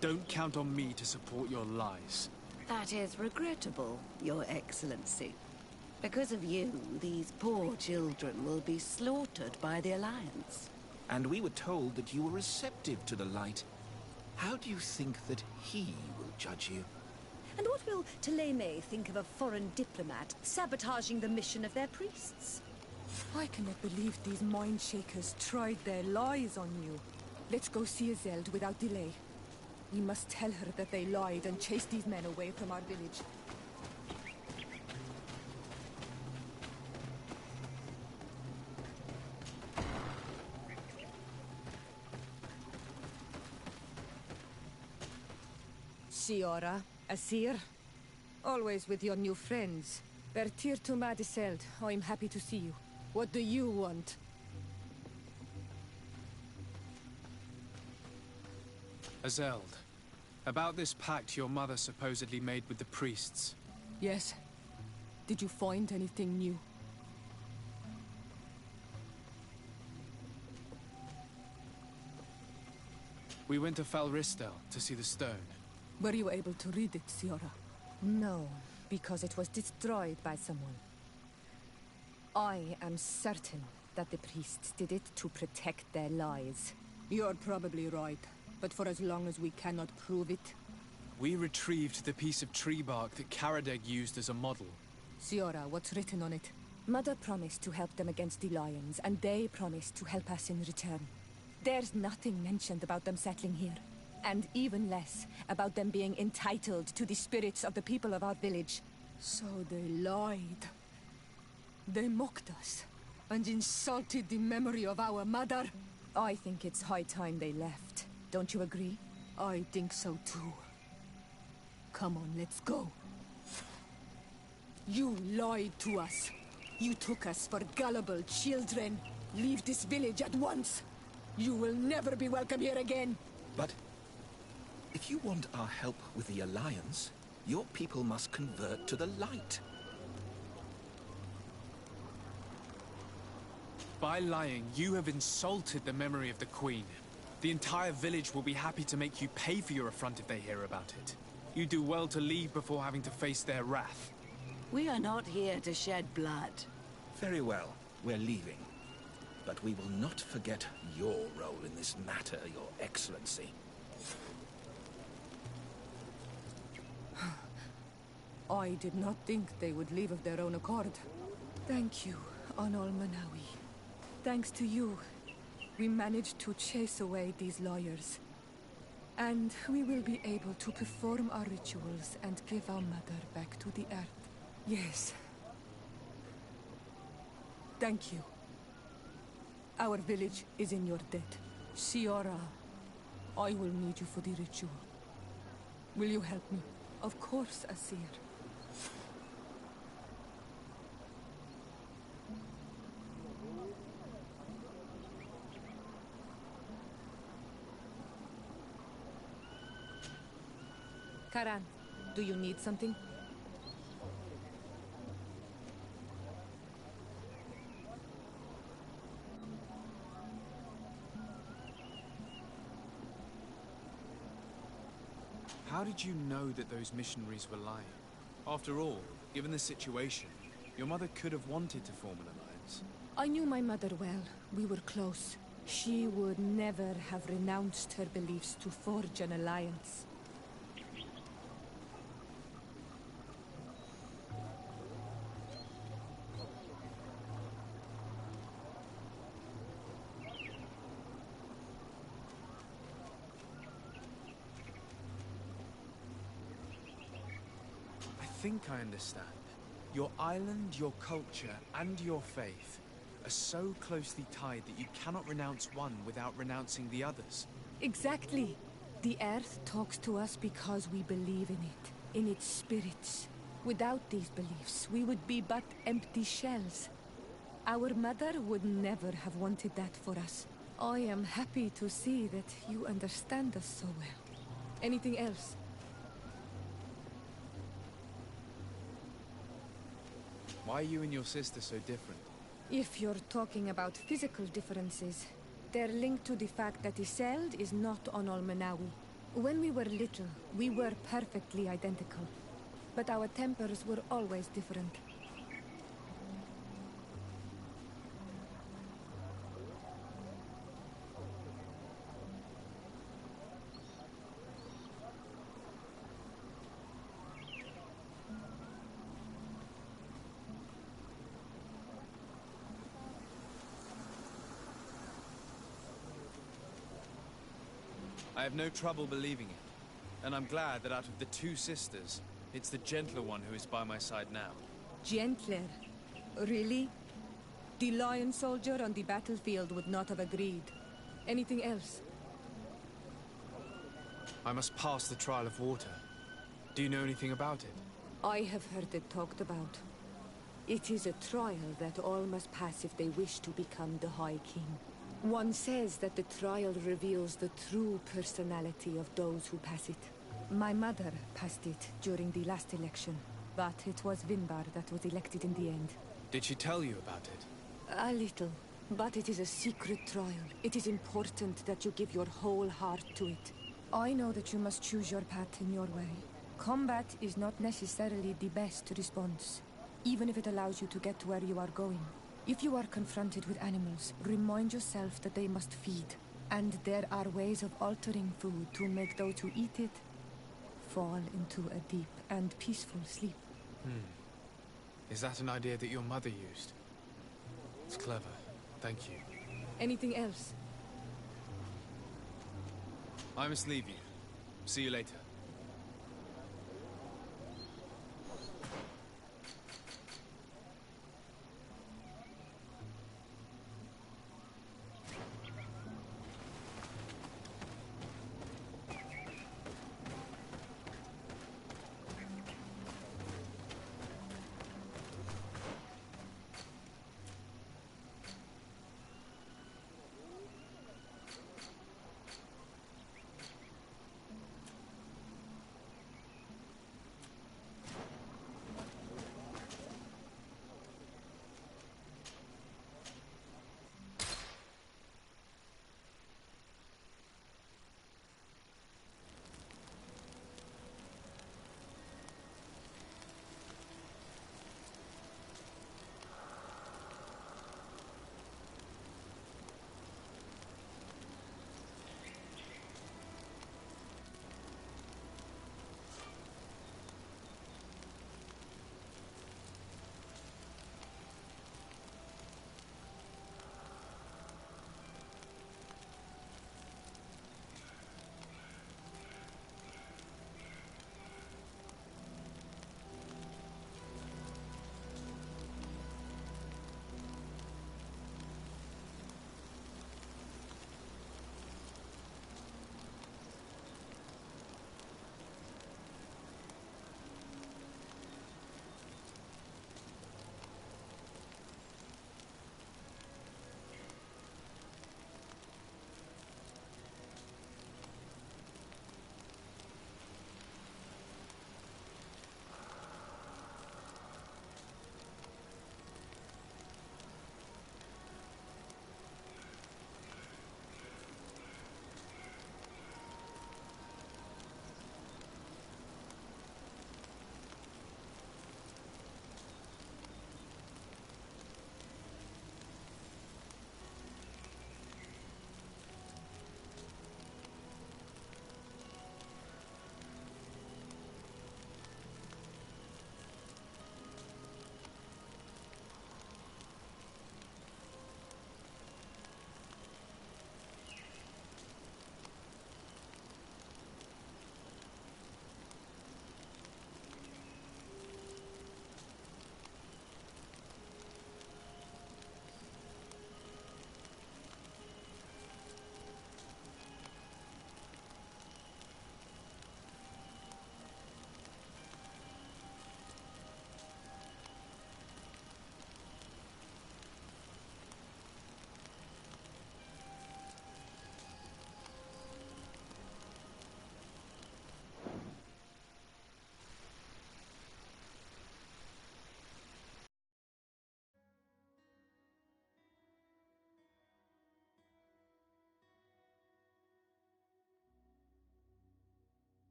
Don't count on me to support your lies.
That is regrettable, Your Excellency. Because of you, these poor children will be slaughtered by the Alliance.
And we were told that you were receptive to the light. How do you think that he will judge you?
And what will Teleme think of a foreign diplomat sabotaging the mission of their priests?
I cannot believe these mind shakers tried their lies on you. Let's go see Azeld without delay. We must tell her that they lied and chased these men away from our village. Siora, Asir, always with your new friends. Bertir to Madiseld, I'm happy to see you. What do you want?
Azeld, about this pact your mother supposedly made with the priests.
Yes. Did you find anything new?
We went to Falristel to see the stone.
Were you able to read it, Siora?
No, because it was destroyed by someone. I am certain that the priests did it to protect their lies.
You're probably right, but for as long as we cannot prove it...
We retrieved the piece of tree bark that Karadeg used as a model.
Siora, what's written on it?
Mother promised to help them against the lions, and they promised to help us in return. There's nothing mentioned about them settling here. And even less about them being entitled to the spirits of the people of our village.
So they lied. They mocked us and insulted the memory of our mother.
I think it's high time they left. Don't you agree?
I think so too. Come on, let's go. You lied to us. You took us for gullible children. Leave this village at once. You will never be welcome here again.
But if you want our help with the Alliance, your people must convert to the light.
By lying, you have insulted the memory of the Queen. The entire village will be happy to make you pay for your affront if they hear about it. You do well to leave before having to face their wrath.
We are not here to shed blood.
Very well, we're leaving. But we will not forget your role in this matter, Your Excellency.
I did not think they would leave of their own accord. Thank you, Anol Manawi. Thanks to you, we managed to chase away these liars. And we will be able to perform our rituals and give our mother back to the earth. Yes. Thank you. Our village is in your debt. Siora, I will need you for the ritual. Will you help me? Of course, Asir.
Karan, do you need something?
How did you know that those missionaries were lying? After all, given the situation, your mother could have wanted to form an alliance.
I knew my mother well. We were close. She would never have renounced her beliefs to forge an alliance.
I think I understand. Your island, your culture, and your faith are so closely tied that you cannot renounce one without renouncing the others.
Exactly. The earth talks to us because we believe in it, in its spirits. Without these beliefs, we would be but empty shells. Our mother would never have wanted that for us. I am happy to see that you understand us so well. Anything else?
Why are you and your sister so different?
If you're talking about physical differences, they're linked to the fact that Iseld is not Onol Manawi.
When we were little, we were perfectly identical. But our tempers were always different.
I have no trouble believing it. And I'm glad that out of the two sisters, it's the gentler one who is by my side now.
Gentler? Really? The lion soldier on the battlefield would not have agreed. Anything else?
I must pass the trial of water. Do you know anything about it?
I have heard it talked about. It is a trial that all must pass if they wish to become the High King. One says that the trial reveals the true personality of those who pass it. My mother passed it during the last election, but it was Vinbar that was elected in the end.
Did she tell you about it?
A little, but it is a secret trial. It is important that you give your whole heart to it. I know that you must choose your path in your way. Combat is not necessarily the best response, even if it allows you to get to where you are going. If you are confronted with animals, remind yourself that they must feed. And there are ways of altering food to make those who eat it fall into a deep and peaceful sleep.
Is that an idea that your mother used? It's clever. Thank you.
Anything else?
I must leave you. See you later.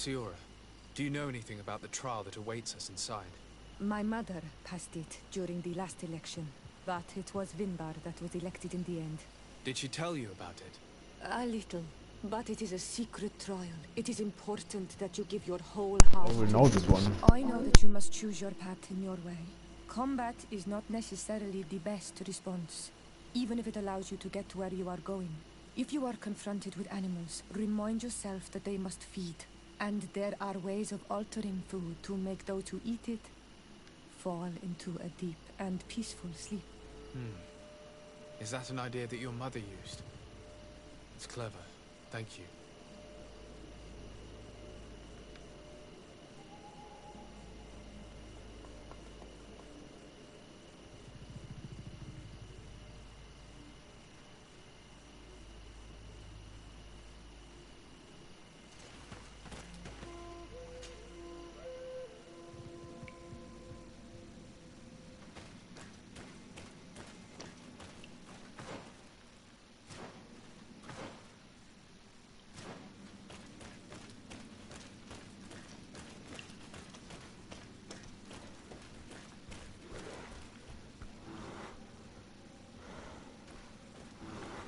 Siora, do you know anything about the trial that awaits us inside?
My mother passed it during the last election, but it was Vinbar that was elected in the end.
Did she tell you about it?
A little, but it is a secret trial. It is important that you give your whole heart.
Oh, we know this one.
I know that you must choose your path in your way. Combat is not necessarily the best response, even if it allows you to get to where you are going. If you are confronted with animals, remind yourself that they must feed, and there are ways of altering food to make those who eat it fall into a deep and peaceful sleep.
Is that an idea that your mother used? It's clever. Thank you.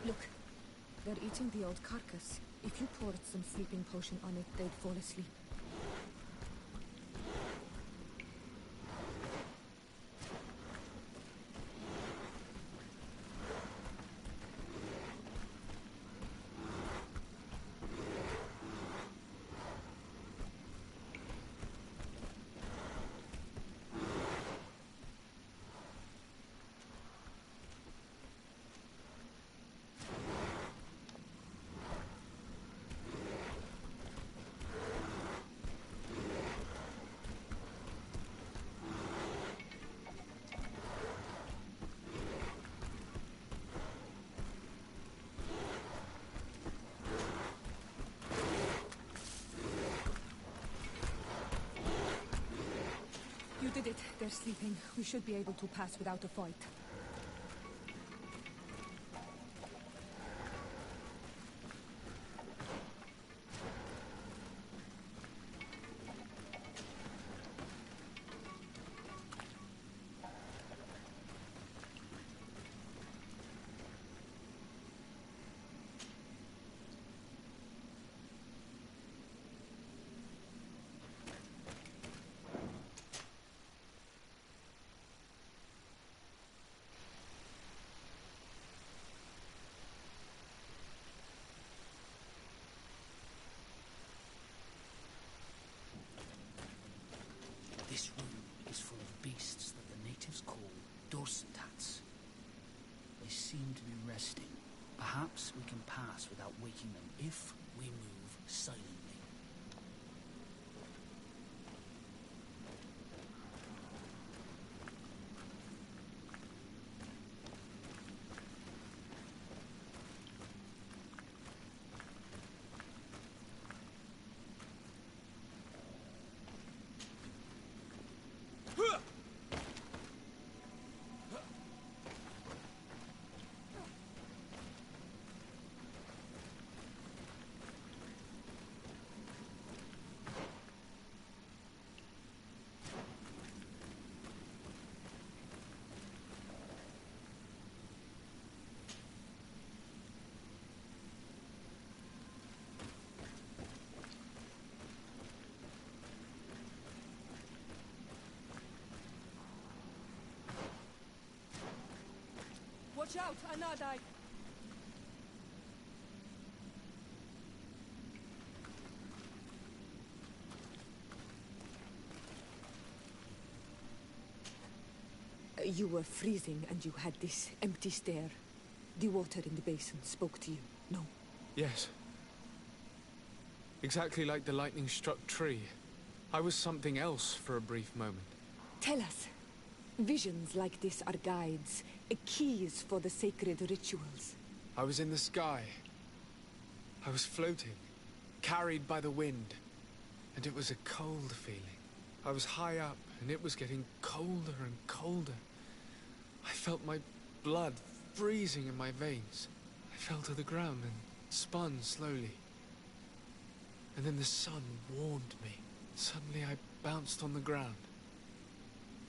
Look, they're eating the old carcass. If you poured some sleeping potion on it, they'd fall asleep. You did it. They're sleeping. We should be able to pass without a fight.
This room is full of beasts that the natives call dorsentats. They seem to be resting. Perhaps we can pass without waking them if we move silently.
Watch out, Anadai! You were freezing and you had this empty stare. The water in the basin spoke to you, no?
Yes. Exactly like the lightning-struck tree. I was something else for a brief moment.
Tell us. Visions like this are guides, keys for the sacred rituals.
I was in the sky. I was floating, carried by the wind. And it was a cold feeling. I was high up, and it was getting colder and colder. I felt my blood freezing in my veins. I fell to the ground and spun slowly. And then the sun warmed me. Suddenly I bounced on the ground.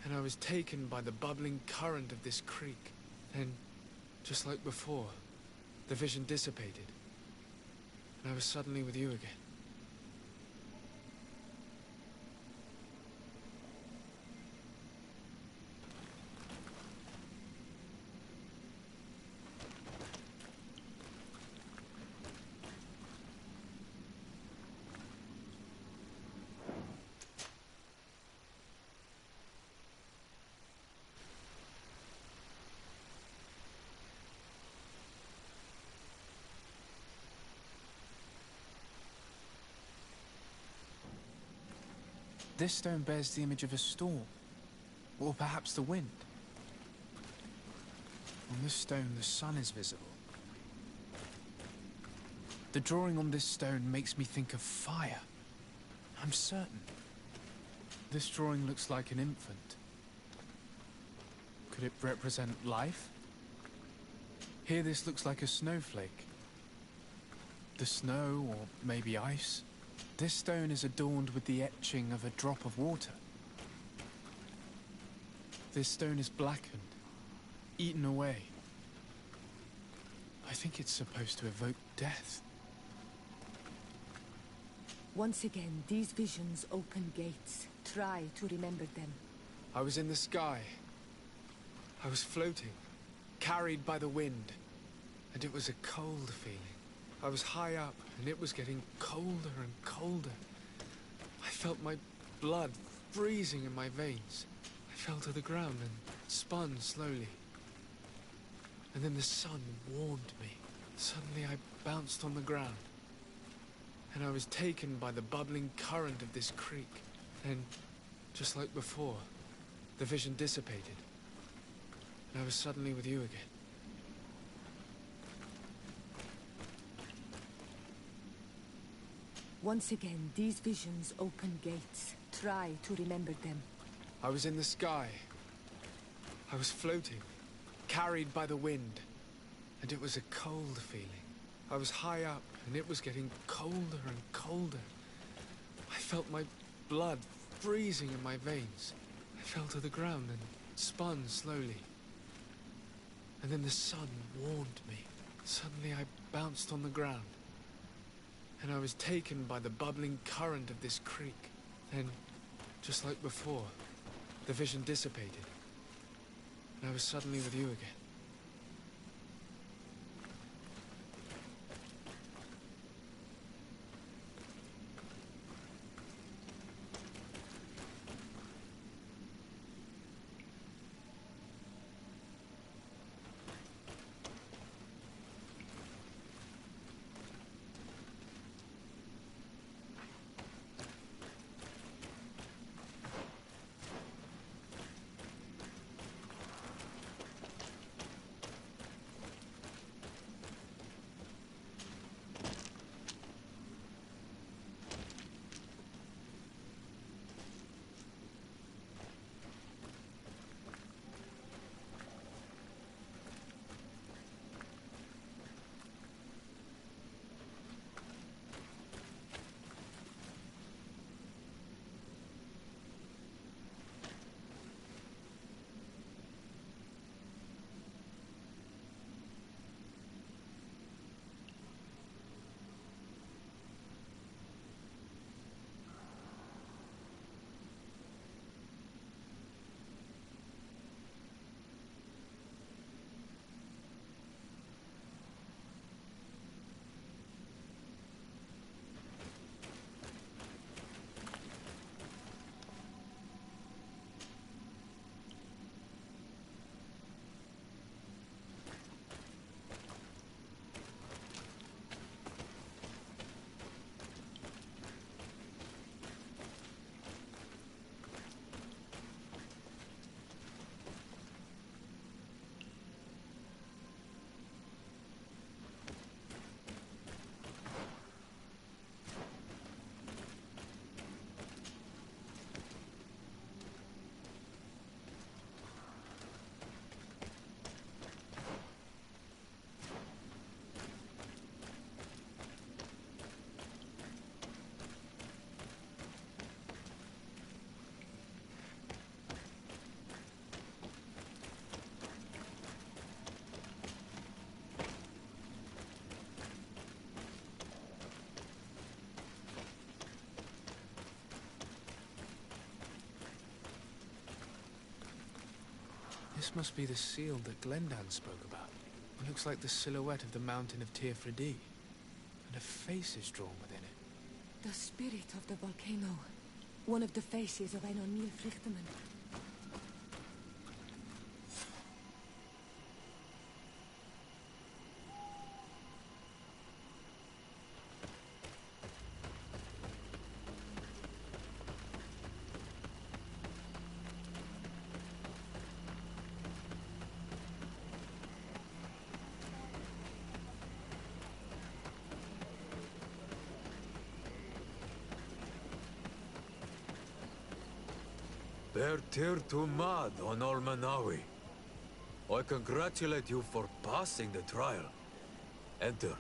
And I was taken by the bubbling current of this creek. Then, just like before, the vision dissipated. And I was suddenly with you again. This stone bears the image of a storm, or perhaps the wind. On this stone, the sun is visible. The drawing on this stone makes me think of fire. I'm certain. This drawing looks like an infant. Could it represent life? Here this looks like a snowflake. The snow, or maybe ice. This stone is adorned with the etching of a drop of water. This stone is blackened, eaten away. I think it's supposed to evoke death.
Once again, these visions open gates. Try to remember them.
I was in the sky. I was floating, carried by the wind, and it was a cold feeling. I was high up, and it was getting colder and colder. I felt my blood freezing in my veins. I fell to the ground and spun slowly. And then the sun warmed me. Suddenly I bounced on the ground. And I was taken by the bubbling current of this creek. Then, just like before, the vision dissipated. And I was suddenly with you again.
Once again, these visions open gates. Try to remember them.
I was in the sky. I was floating, carried by the wind, and it was a cold feeling. I was high up, and it was getting colder and colder. I felt my blood freezing in my veins. I fell to the ground and spun slowly. And then the sun warmed me. Suddenly I bounced on the ground. And I was taken by the bubbling current of this creek. Then, just like before, the vision dissipated. And I was suddenly with you again. This must be the seal that Glendan spoke about. It looks like the silhouette of the mountain of Tirfredi, and a face is drawn within it.
The spirit of the volcano. One of the faces of Einar Milfrichtemann.
Per tir to mad on Olmanawi. I congratulate you for passing the trial. Enter.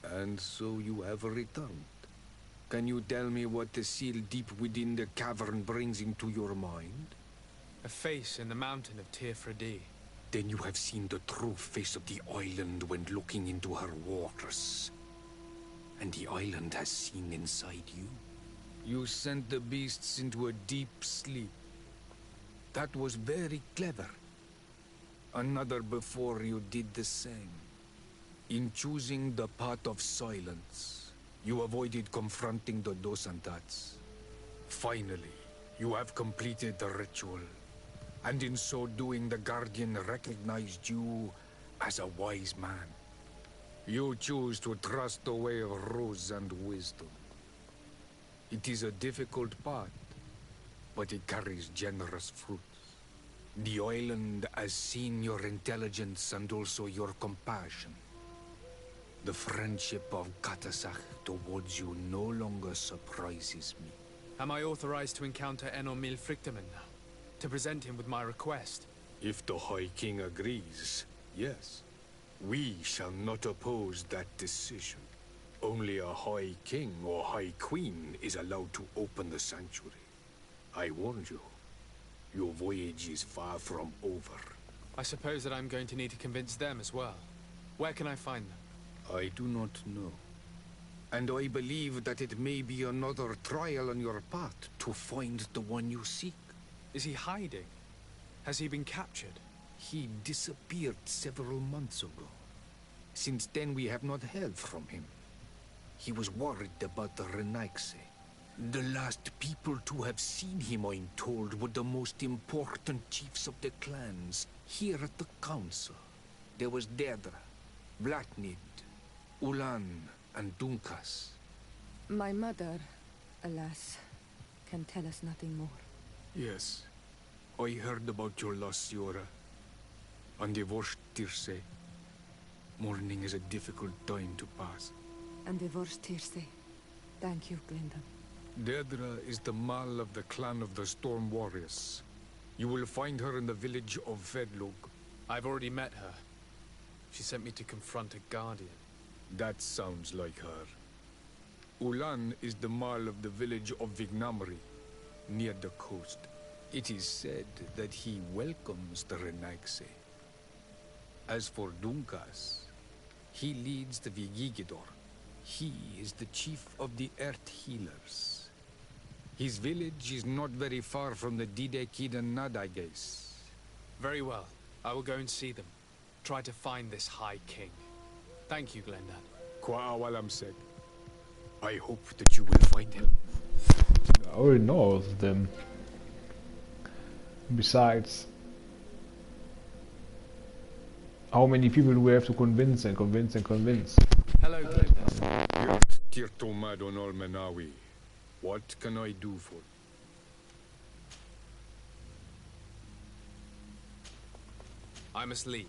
And so you have returned. Can you tell me what the seal deep within the cavern brings into your mind?
A face in the mountain of Tirfredi.
Then you have seen the true face of the island when looking into her waters. And the island has seen inside you. You sent the beasts into a deep sleep. That was very clever. Another before you did the same. In choosing the path of silence, you avoided confronting the Dosantats. Finally, you have completed the ritual. And in so doing, the Guardian recognized you as a wise man. You choose to trust the way of rules and wisdom. It is a difficult path, but it carries generous fruits. The island has seen your intelligence and also your compassion. The friendship of Katasach towards you no longer surprises me.
Am I authorized to encounter Enor Milfrichtemann now? To present him with my request?
If the High King agrees, yes. We shall not oppose that decision. Only a High King or High Queen is allowed to open the sanctuary. I warned you. Your voyage is far from over.
I suppose that I'm going to need to convince them as well. Where can I find them?
I do not know. And I believe that it may be another trial on your path to find the one you seek.
Is he hiding? Has he been captured?
He disappeared several months ago. Since then we have not heard from him. He was worried about the Renaigse. The last people to have seen him, I'm told, were the most important chiefs of the clans here at the council. There was Deirdre, Blatnid, Ulan, and Dunkas.
My mother, alas, can tell us nothing more.
Yes. I heard about your loss, Siora. And divorced Tirse. Mourning is a difficult time to pass.
And divorced Tirse. Thank you, Glendan.
Deirdre is the Mal of the clan of the Storm Warriors. You will find her in the village of Vedlog.
I've already met her. She sent me to confront a guardian.
That sounds like her. Ulan is the Mal of the village of Vignamri, near the coast. It is said that he welcomes the Renaigse. As for Dunkas, he leads the Vigigidor. He is the chief of the Earth Healers. His village is not very far from the Didekid and Nadages.
Very well. I will go and see them. Try to find this High King. Thank you, Glendan.
Kwa'awalamsek. I hope that you will find him.
I already know of them. Besides, how many people do we have to convince and convince and convince?
Hello, Glendan.
Tirtomad on Olmenawi. What can I do for you?
I must leave.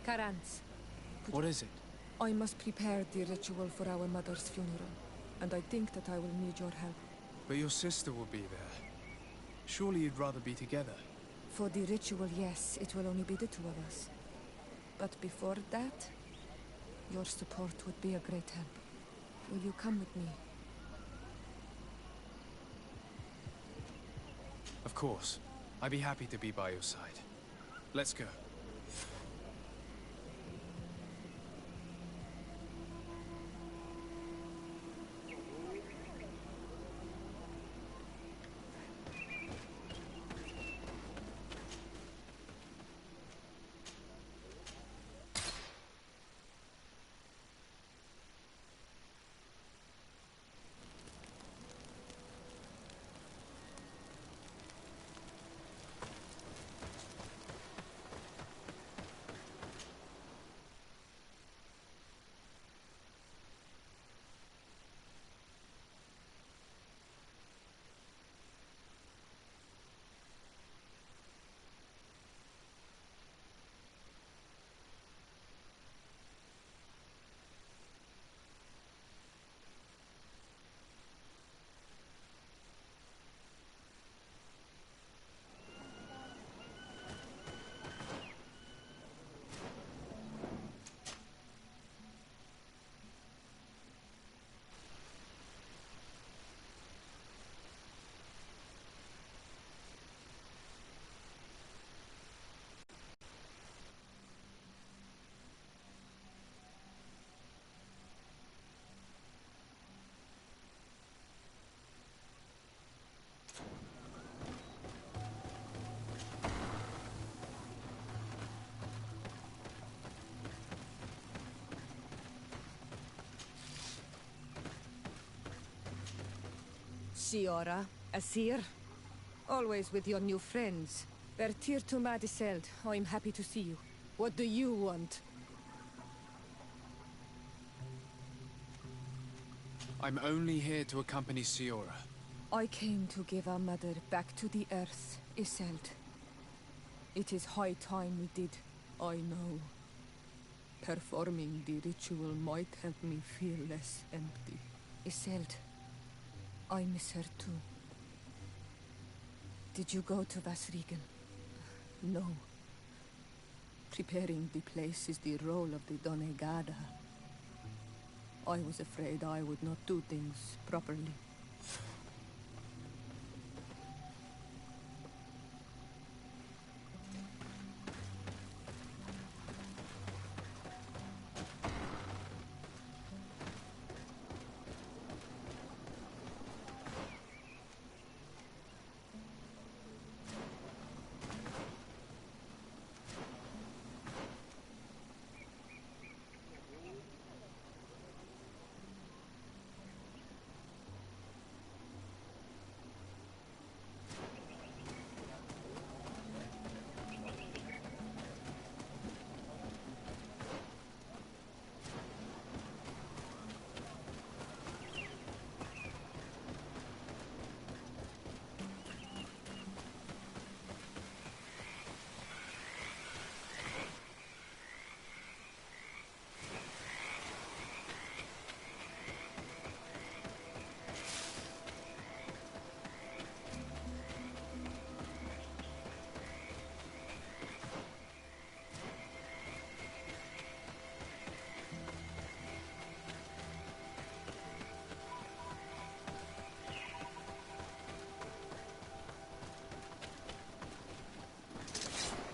Karans.
What is it?
I must prepare the ritual for our mother's funeral, and I think that I will need your help.
But your sister will be there. Surely you'd rather be together.
For the ritual, yes, it will only be the two of us. But before that, your support would be a great help.
Will you come with me?
Of course. I'd be happy to be by your side. Let's go.
Siora, Asir. Always with your new friends. Bertir to Madiseld. I'm happy to see you. What do you want?
I'm only here to accompany Siora.
I came to give our mother back to the earth, Iselt. It is high time we did, I know. Performing the ritual might help me feel less empty. Iselt, I miss her too. Did you go to Vasrigan? No. Preparing the place is the role of the Donegada. I was afraid I would not do things properly.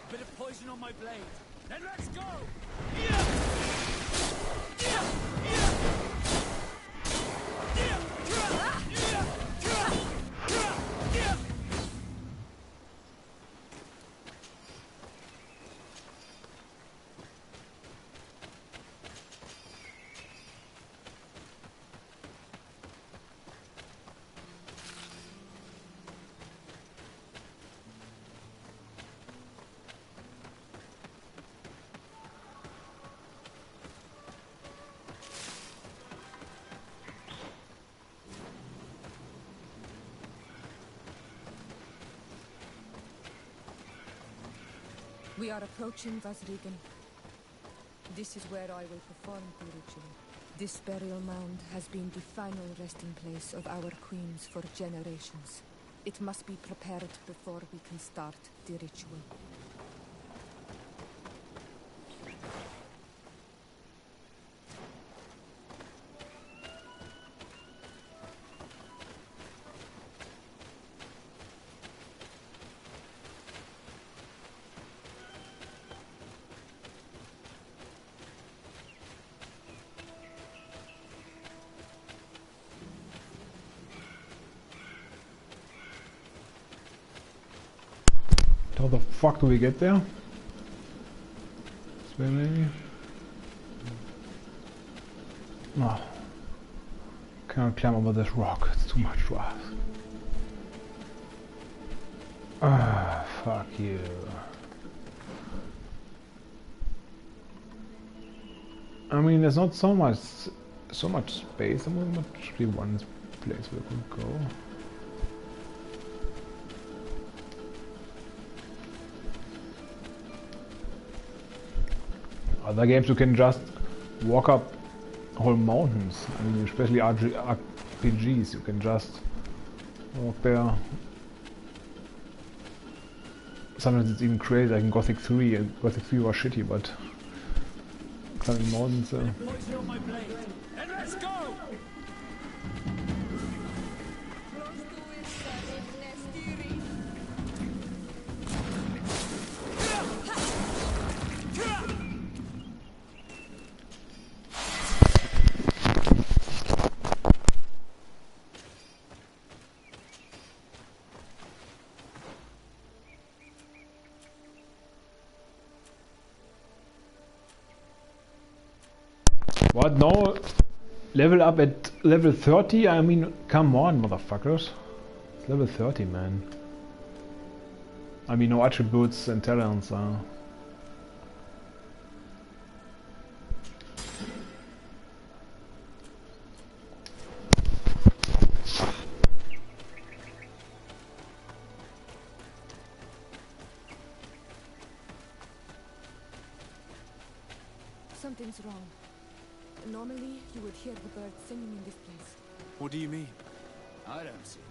Bit of poison on my blade. Then let's go!
We are approaching Vasrigan. This is where I will perform the ritual. This burial mound has been the final resting place of our queens for generations. It must be prepared before we can start the ritual.
How the fuck do we get there? This way maybe? No. Cannot climb over this rock, it's too much for us. Ah, fuck you. I mean, there's not so much space. There must be one place where we could go. Other games you can just walk up whole mountains. I mean, especially RPGs, you can just walk there. Sometimes it's even crazy, like in Gothic 3, and Gothic 3 was shitty, but climbing mountains. What? No? Level up at level 30? I mean, come on, motherfuckers. It's level 30, man. I mean, no attributes and talents,
Something's wrong. Normally, you would hear the birds singing in this place.
What do you mean?
I don't see it.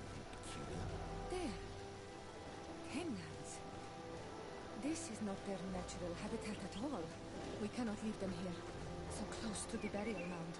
There. Henlands. This is not their natural habitat at all. We cannot leave them here, so close to the burial mound.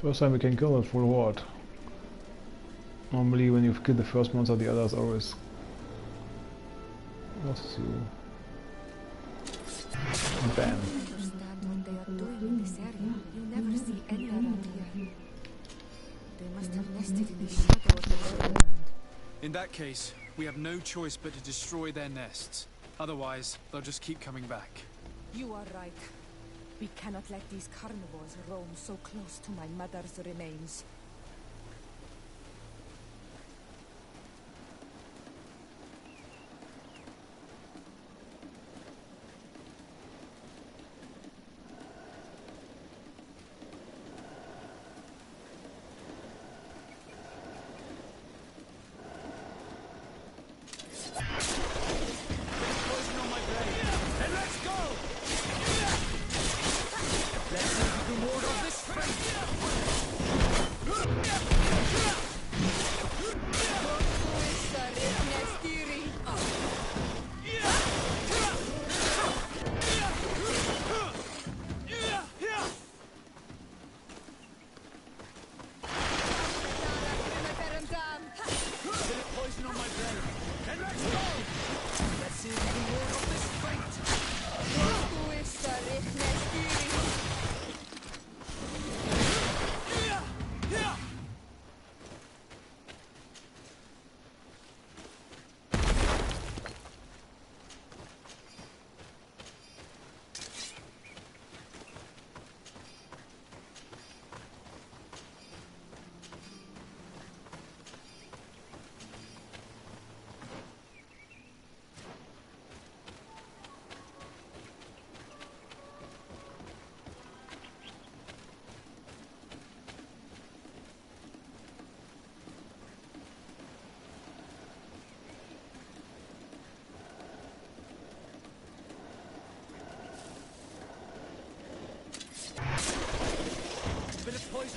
First time we can kill a full horde. Normally when you kill the first monster, the others always lost you. Bam.
I understand what they are doing in this area. You never see any around here. They must have nested in the shadow of the burial mound.
In that case, we have no choice but to destroy their nests. Otherwise, they'll just keep coming back.
You are right. We cannot let these carnivores roam so close to my mother's remains.
Let's see if you can ward off this fate.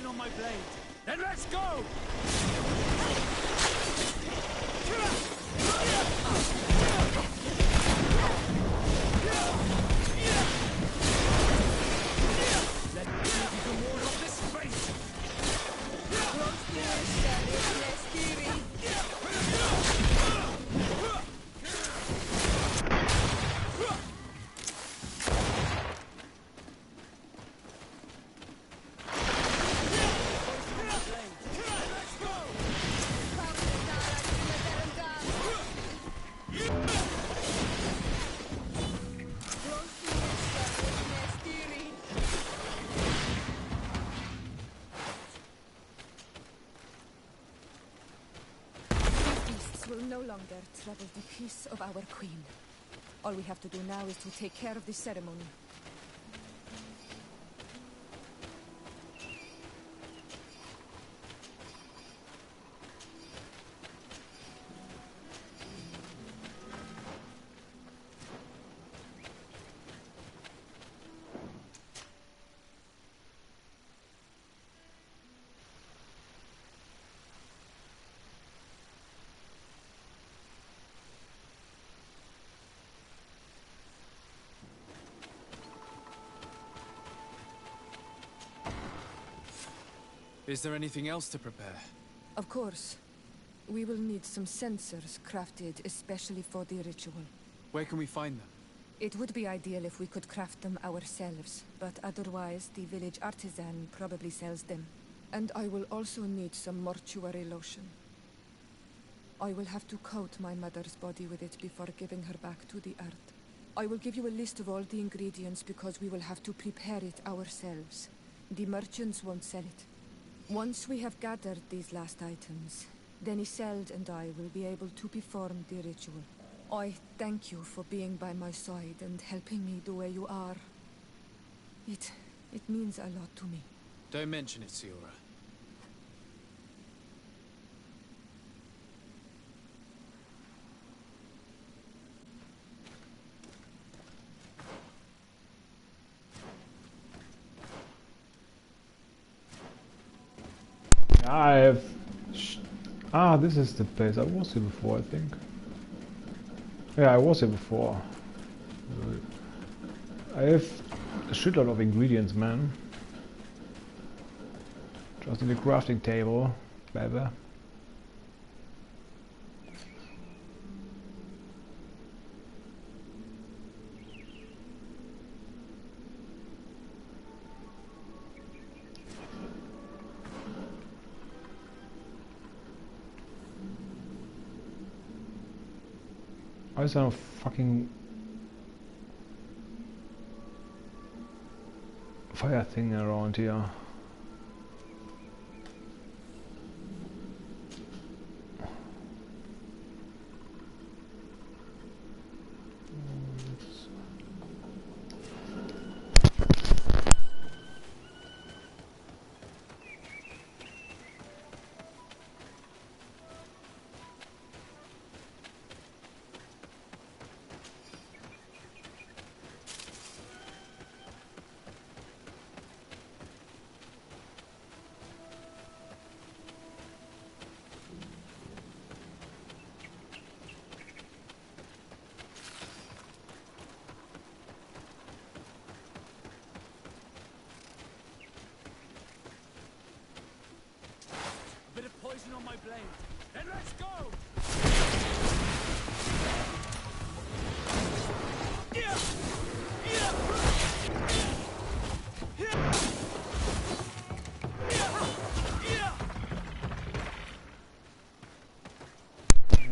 poison on my blade. Then let's go! Let me give you the ward of this space!
Will no longer trouble the peace of our queen. All we have to do now is to take care of the ceremony.
Is there anything else to prepare?
Of course. We will need some sensors crafted especially for the ritual.
Where can we find them?
It would be ideal if we could craft them ourselves, but otherwise the village artisan probably sells them. And I will also need some mortuary lotion. I will have to coat my mother's body with it before giving her back to the earth. I will give you a list of all the ingredients because we will have to prepare it ourselves. The merchants won't sell it. Once we have gathered these last items, then Isolde and I will be able to perform the ritual. I thank you for being by my side and helping me the way you are. It means a lot to me.
Don't mention it, Siora.
I have... this is the place. I was here before, I think. Yeah, I was here before. I have a shitload of ingredients, man. Just in the crafting table, baby. Why is there no fucking fire thing around here?
Poison on my blade. Then let's go!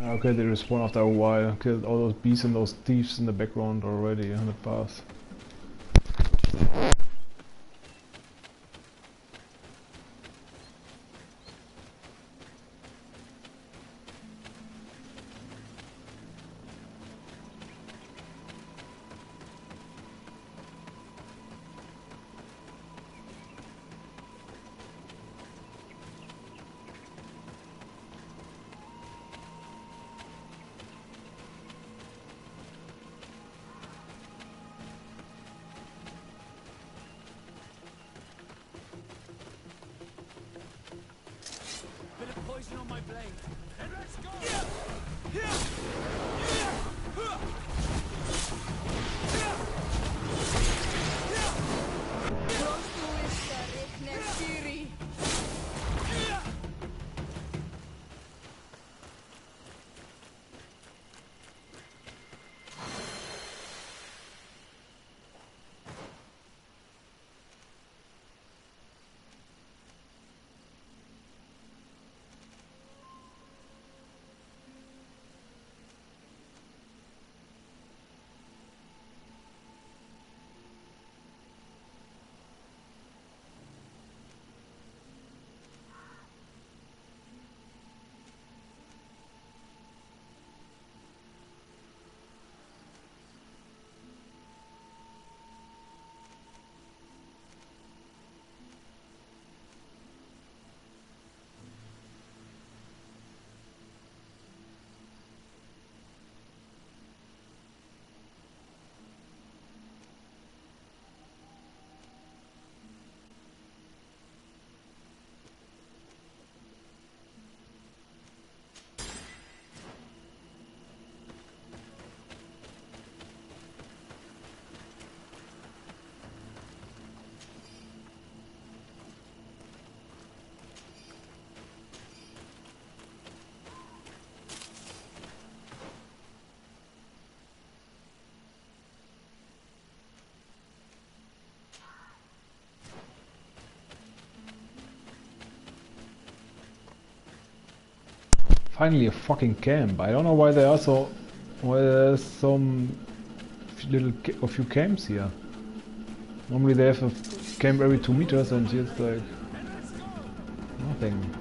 Okay, they respawn after a while. Killed all those beasts and those thieves in the background already on the path.
poison on my blade. Then let's go!
Finally a fucking camp. I don't know why there's some a few camps here. Normally they have a camp every 2 meters and here's like nothing.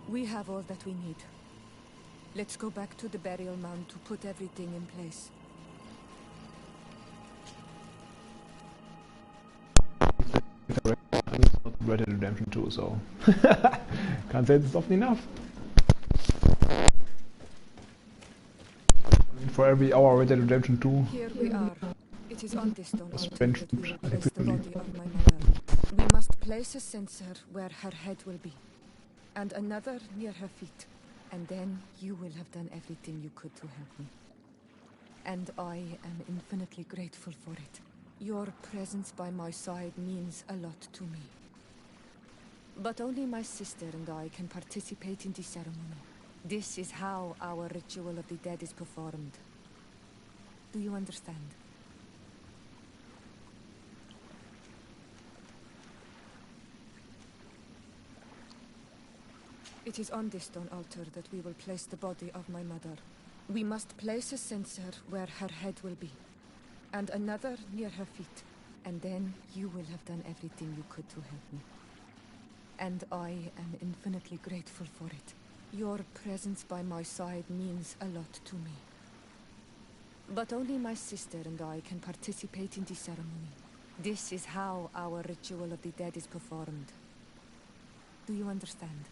We have all that we need. Let's go back to the burial mound to put everything in place.
It's not Red Dead Redemption 2, so can't say this often enough. For every hour Red Dead Redemption 2.
Here we are. It is on this stone altar
Bench
that we will place the
literally.
body of my mother. We must place a censer where her head will be, and another near her feet. And then you will have done everything you could to help me. And I am infinitely grateful for it. Your presence by my side means a lot to me. But only my sister and I can participate in the ceremony. This is how our ritual of the dead is performed. Do you understand? It is on this stone altar that we will place the body of my mother. We must place a censer where her head will be, and another near her feet. And then you will have done everything you could to help me. And I am infinitely grateful for it. Your presence by my side means a lot to me. But only my sister and I can participate in the ceremony. This is how our ritual of the dead is performed. Do you understand?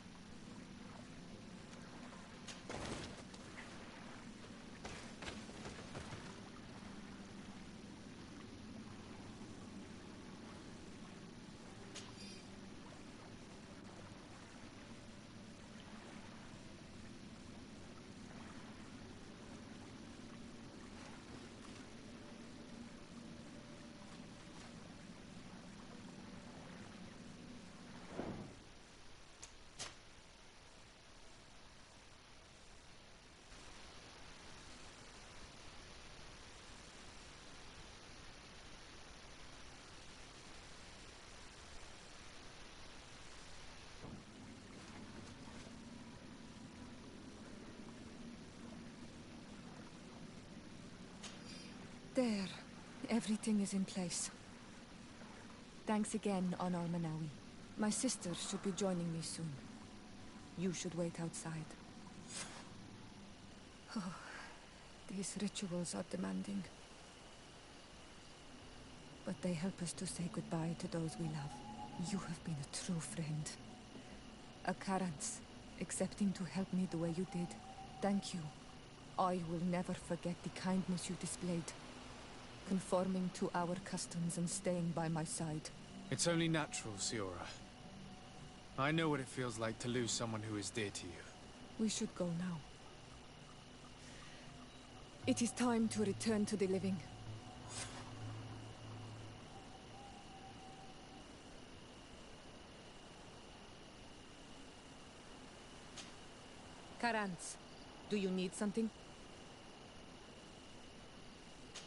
There. Everything is in place. Thanks again, Honor Manawi. My sister should be joining me soon. You should wait outside. Oh, these rituals are demanding. But they help us to say goodbye to those we love. You have been a true friend. A Karans, accepting to help me the way you did. Thank you. I will never forget the kindness you displayed. Conforming to our customs and staying by my side.
It's only natural, Siora. I know what it feels like to lose someone who is dear to you.
We should go now. It is time to return to the living. Karans, do you need something?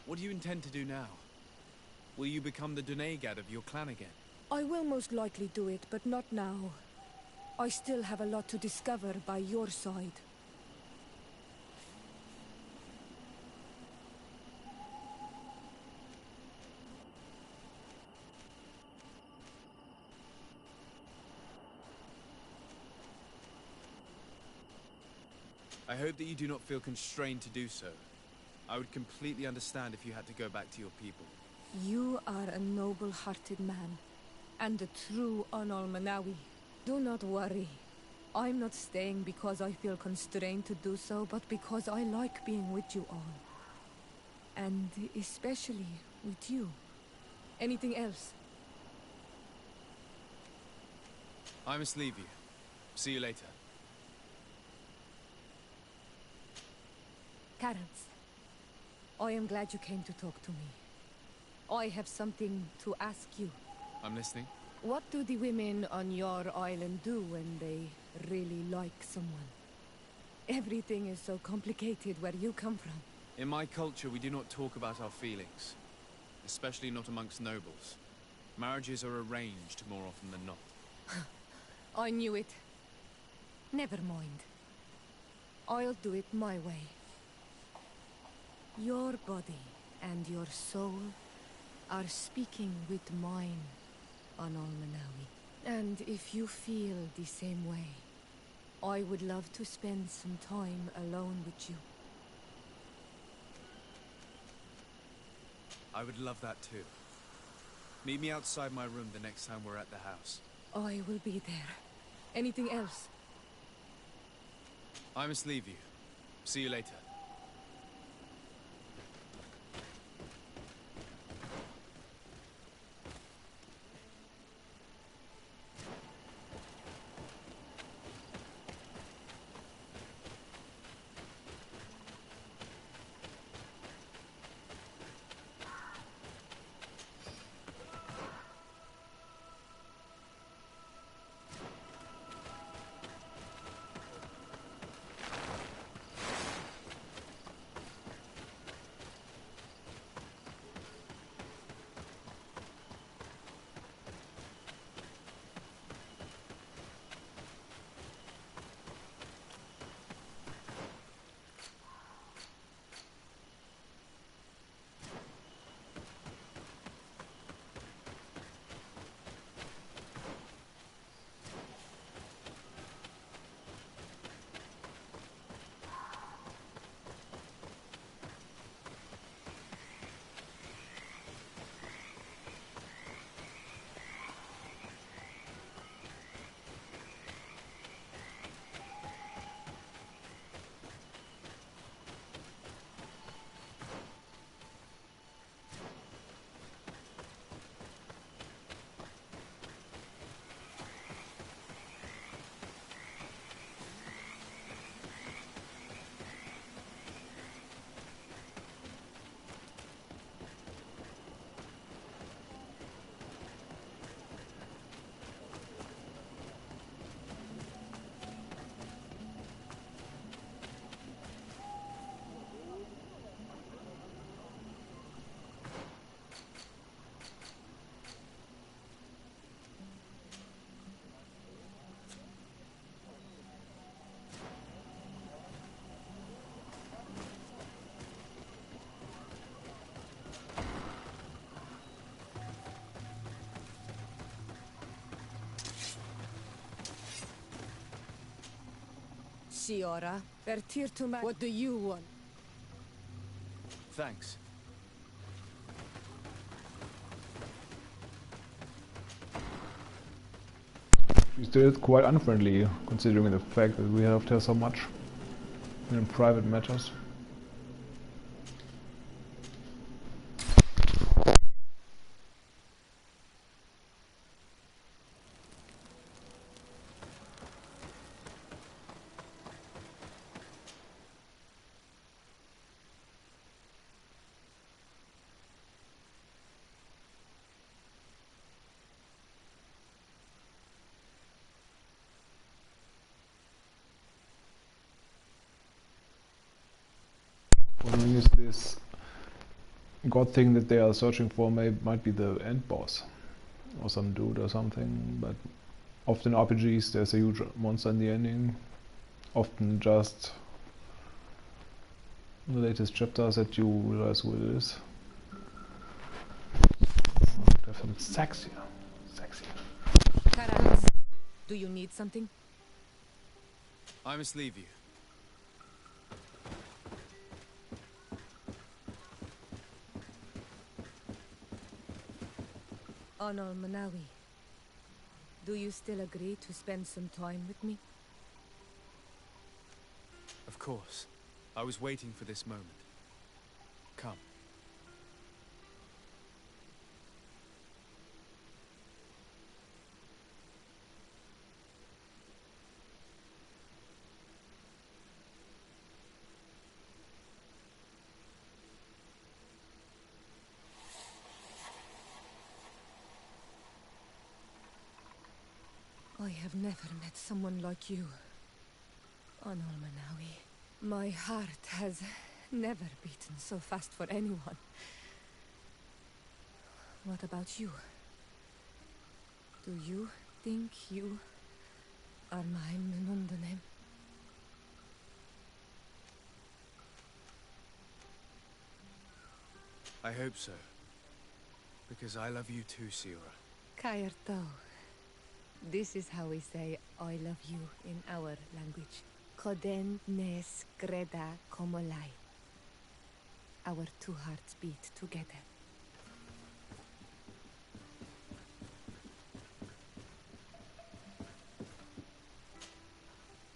What do you intend to do now? Will you become the Dunegad of your clan again?
I will most likely do it, but not now. I still have a lot to discover by your side.
I hope that you do not feel constrained to do so. I would completely understand if you had to go back to your people.
You are a noble-hearted man, and a true Onol Manawi. Do not worry. I'm not staying because I feel constrained to do so, but because I like being with you all. And especially with you. Anything else?
I must leave you. See you later.
Karans, I am glad you came to talk to me. I have something to ask you.
I'm listening.
What do the women on your island do when they really like someone? Everything is so complicated where you come from.
In my culture, we do not talk about our feelings. Especially not amongst nobles. Marriages are arranged more often than not.
I knew it. Never mind. I'll do it my way. Your body and your soul are speaking with mine, Onol Manawi. And if you feel the same way, I would love to spend some time alone with you.
I would love that too. Meet me outside my room the next time we're at the house.
I will be there. Anything else?
I must leave you. See you later.
Siora, Vertirtumak, what do you want?
Thanks.
She's still quite unfriendly, considering the fact that we helped her so much in private matters. Wondering if this god thing that they are searching for might be the end boss or some dude or something, but often RPGs there's a huge monster in the ending, often just in the latest chapters that you realize who it is. Definitely sexier.
Karans, do you need something?
I must leave you.
Anal Manawi, do you still agree to spend some time with me?
Of course. I was waiting for this moment. Come.
I have never met someone like you, Anal Manawi. My heart has never beaten so fast for anyone. What about you? Do you think you are my Menundanem?
I hope so. Because I love you too, Siora.
Kairtau. This is how we say I love you in our language. Koden nes greda komolai. Our two hearts beat together.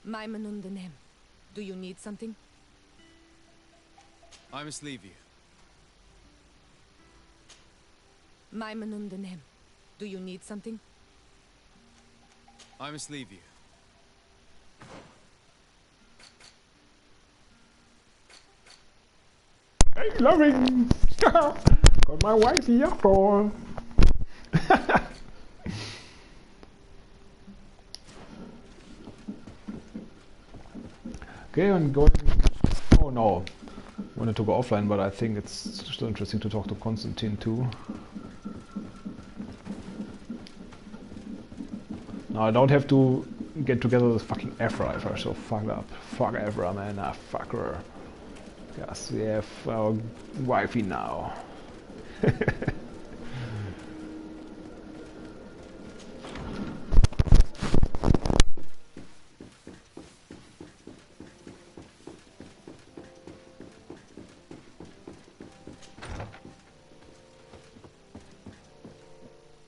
Maimanundanem, do you need something?
I must leave you.
Maimanundanem, do you need something?
I must leave you.
Hey, loving! Got my wife here for. Okay, I'm going. Oh no, I wanted to go offline, but I think it's still interesting to talk to Constantine too. Now I don't have to get together with fucking Ephra if I'm so fucked up. Fuck Ephra, man. Ah, fuck her. Yes, we have our wifey now.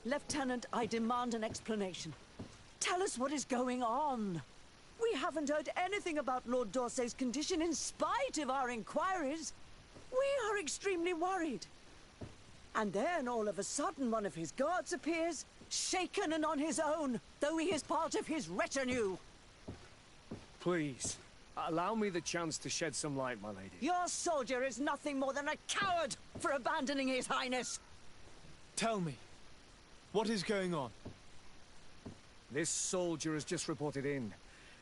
Lieutenant, I demand an explanation. Tell us what is going on. We haven't heard anything about Lord D'Orsay's condition in spite of our inquiries. We are extremely worried. And then all of a sudden one of his guards appears, shaken and on his own, though he is part of his retinue.
Please, allow me the chance to shed some light, my lady.
Your soldier is nothing more than a coward for abandoning his highness.
Tell me, what is going on?
This soldier has just reported in.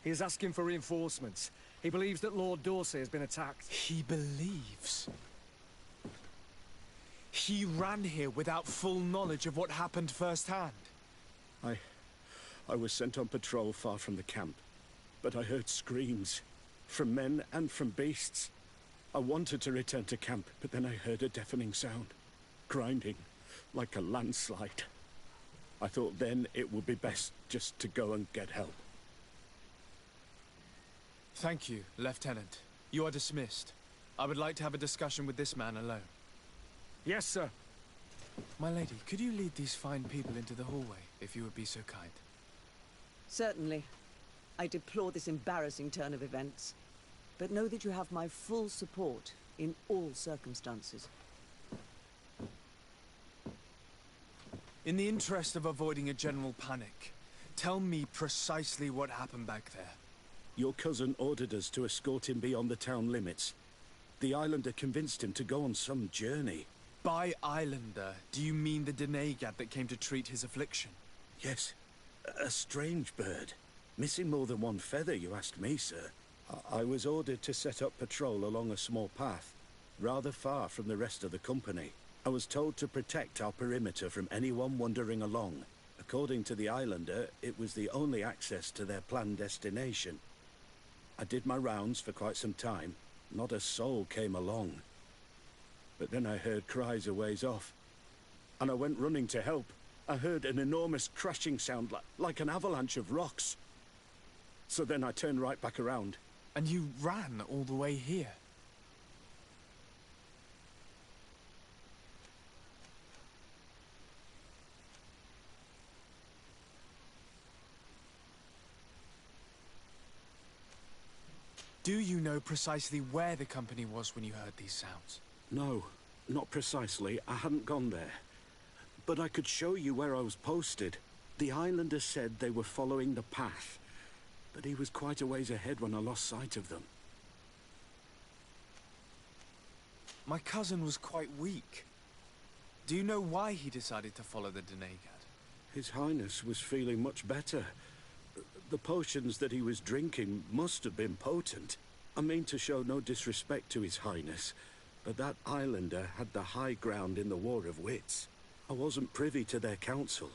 He is asking for reinforcements. He believes that Lord D'Orsay has been attacked.
He believes? He ran here without full knowledge of what happened firsthand.
I was sent on patrol far from the camp, but I heard screams, from men and from beasts. I wanted to return to camp, but then I heard a deafening sound, grinding, like a landslide. I thought then it would be best just to go and get help.
Thank you, Lieutenant. You are dismissed. I would like to have a discussion with this man alone.
Yes, sir.
My lady, could you lead these fine people into the hallway, if you would be so kind?
Certainly. I deplore this embarrassing turn of events, but know that you have my full support in all circumstances.
In the interest of avoiding a general panic, tell me precisely what happened back there.
Your cousin ordered us to escort him beyond the town limits. The Islander convinced him to go on some journey.
By Islander, do you mean the Denegad that came to treat his affliction?
Yes, a strange bird. Missing more than one feather, you ask me, sir. I was ordered to set up patrol along a small path, rather far from the rest of the company. I was told to protect our perimeter from anyone wandering along. According to the Islander, it was the only access to their planned destination. I did my rounds for quite some time. Not a soul came along. But then I heard cries a ways off, and I went running to help. I heard an enormous crashing sound like an avalanche of rocks. So then I turned right back around.
And you ran all the way here? Do you know precisely where the company was when you heard these sounds?
No, not precisely. I hadn't gone there. But I could show you where I was posted. The Islander said they were following the path, but he was quite a ways ahead when I lost sight of them.
My cousin was quite weak. Do you know why he decided to follow the Denegad?
His Highness was feeling much better. The potions that he was drinking must have been potent. I mean to show no disrespect to His Highness, but that Islander had the high ground in the War of Wits. I wasn't privy to their counsel.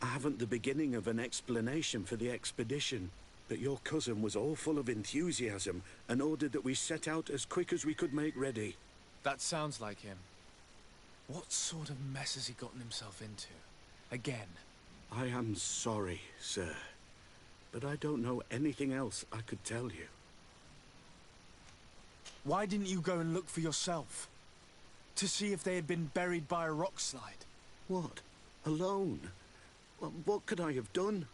I haven't the beginning of an explanation for the expedition, but your cousin was all full of enthusiasm and ordered that we set out as quick as we could make ready.
That sounds like him. What sort of mess has he gotten himself into? Again?
I am sorry, sir, but I don't know anything else I could tell you.
Why didn't you go and look for yourself? To see if they had been buried by a rock slide?
What? Alone? What could I have done?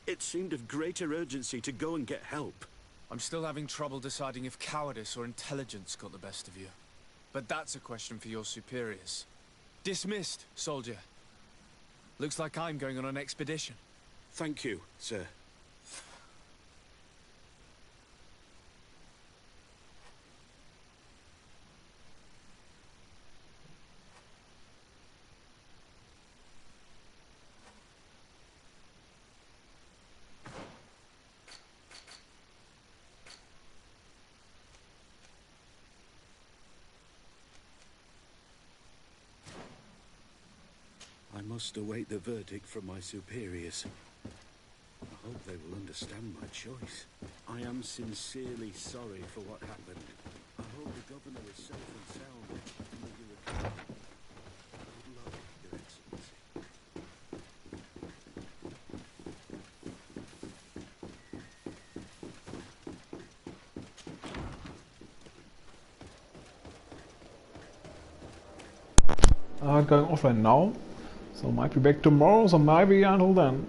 It seemed of greater urgency to go and get help.
I'm still having trouble deciding if cowardice or intelligence got the best of you. But that's a question for your superiors. Dismissed, soldier. Looks like I'm going on an expedition.
Thank you, sir. I must await the verdict from my superiors. I hope they will understand my choice. I am sincerely sorry for what happened. I hope the governor is safe and sound and that you recover. Good luck, Your Excellency.
Going offline now, so might be back tomorrow, so maybe until then.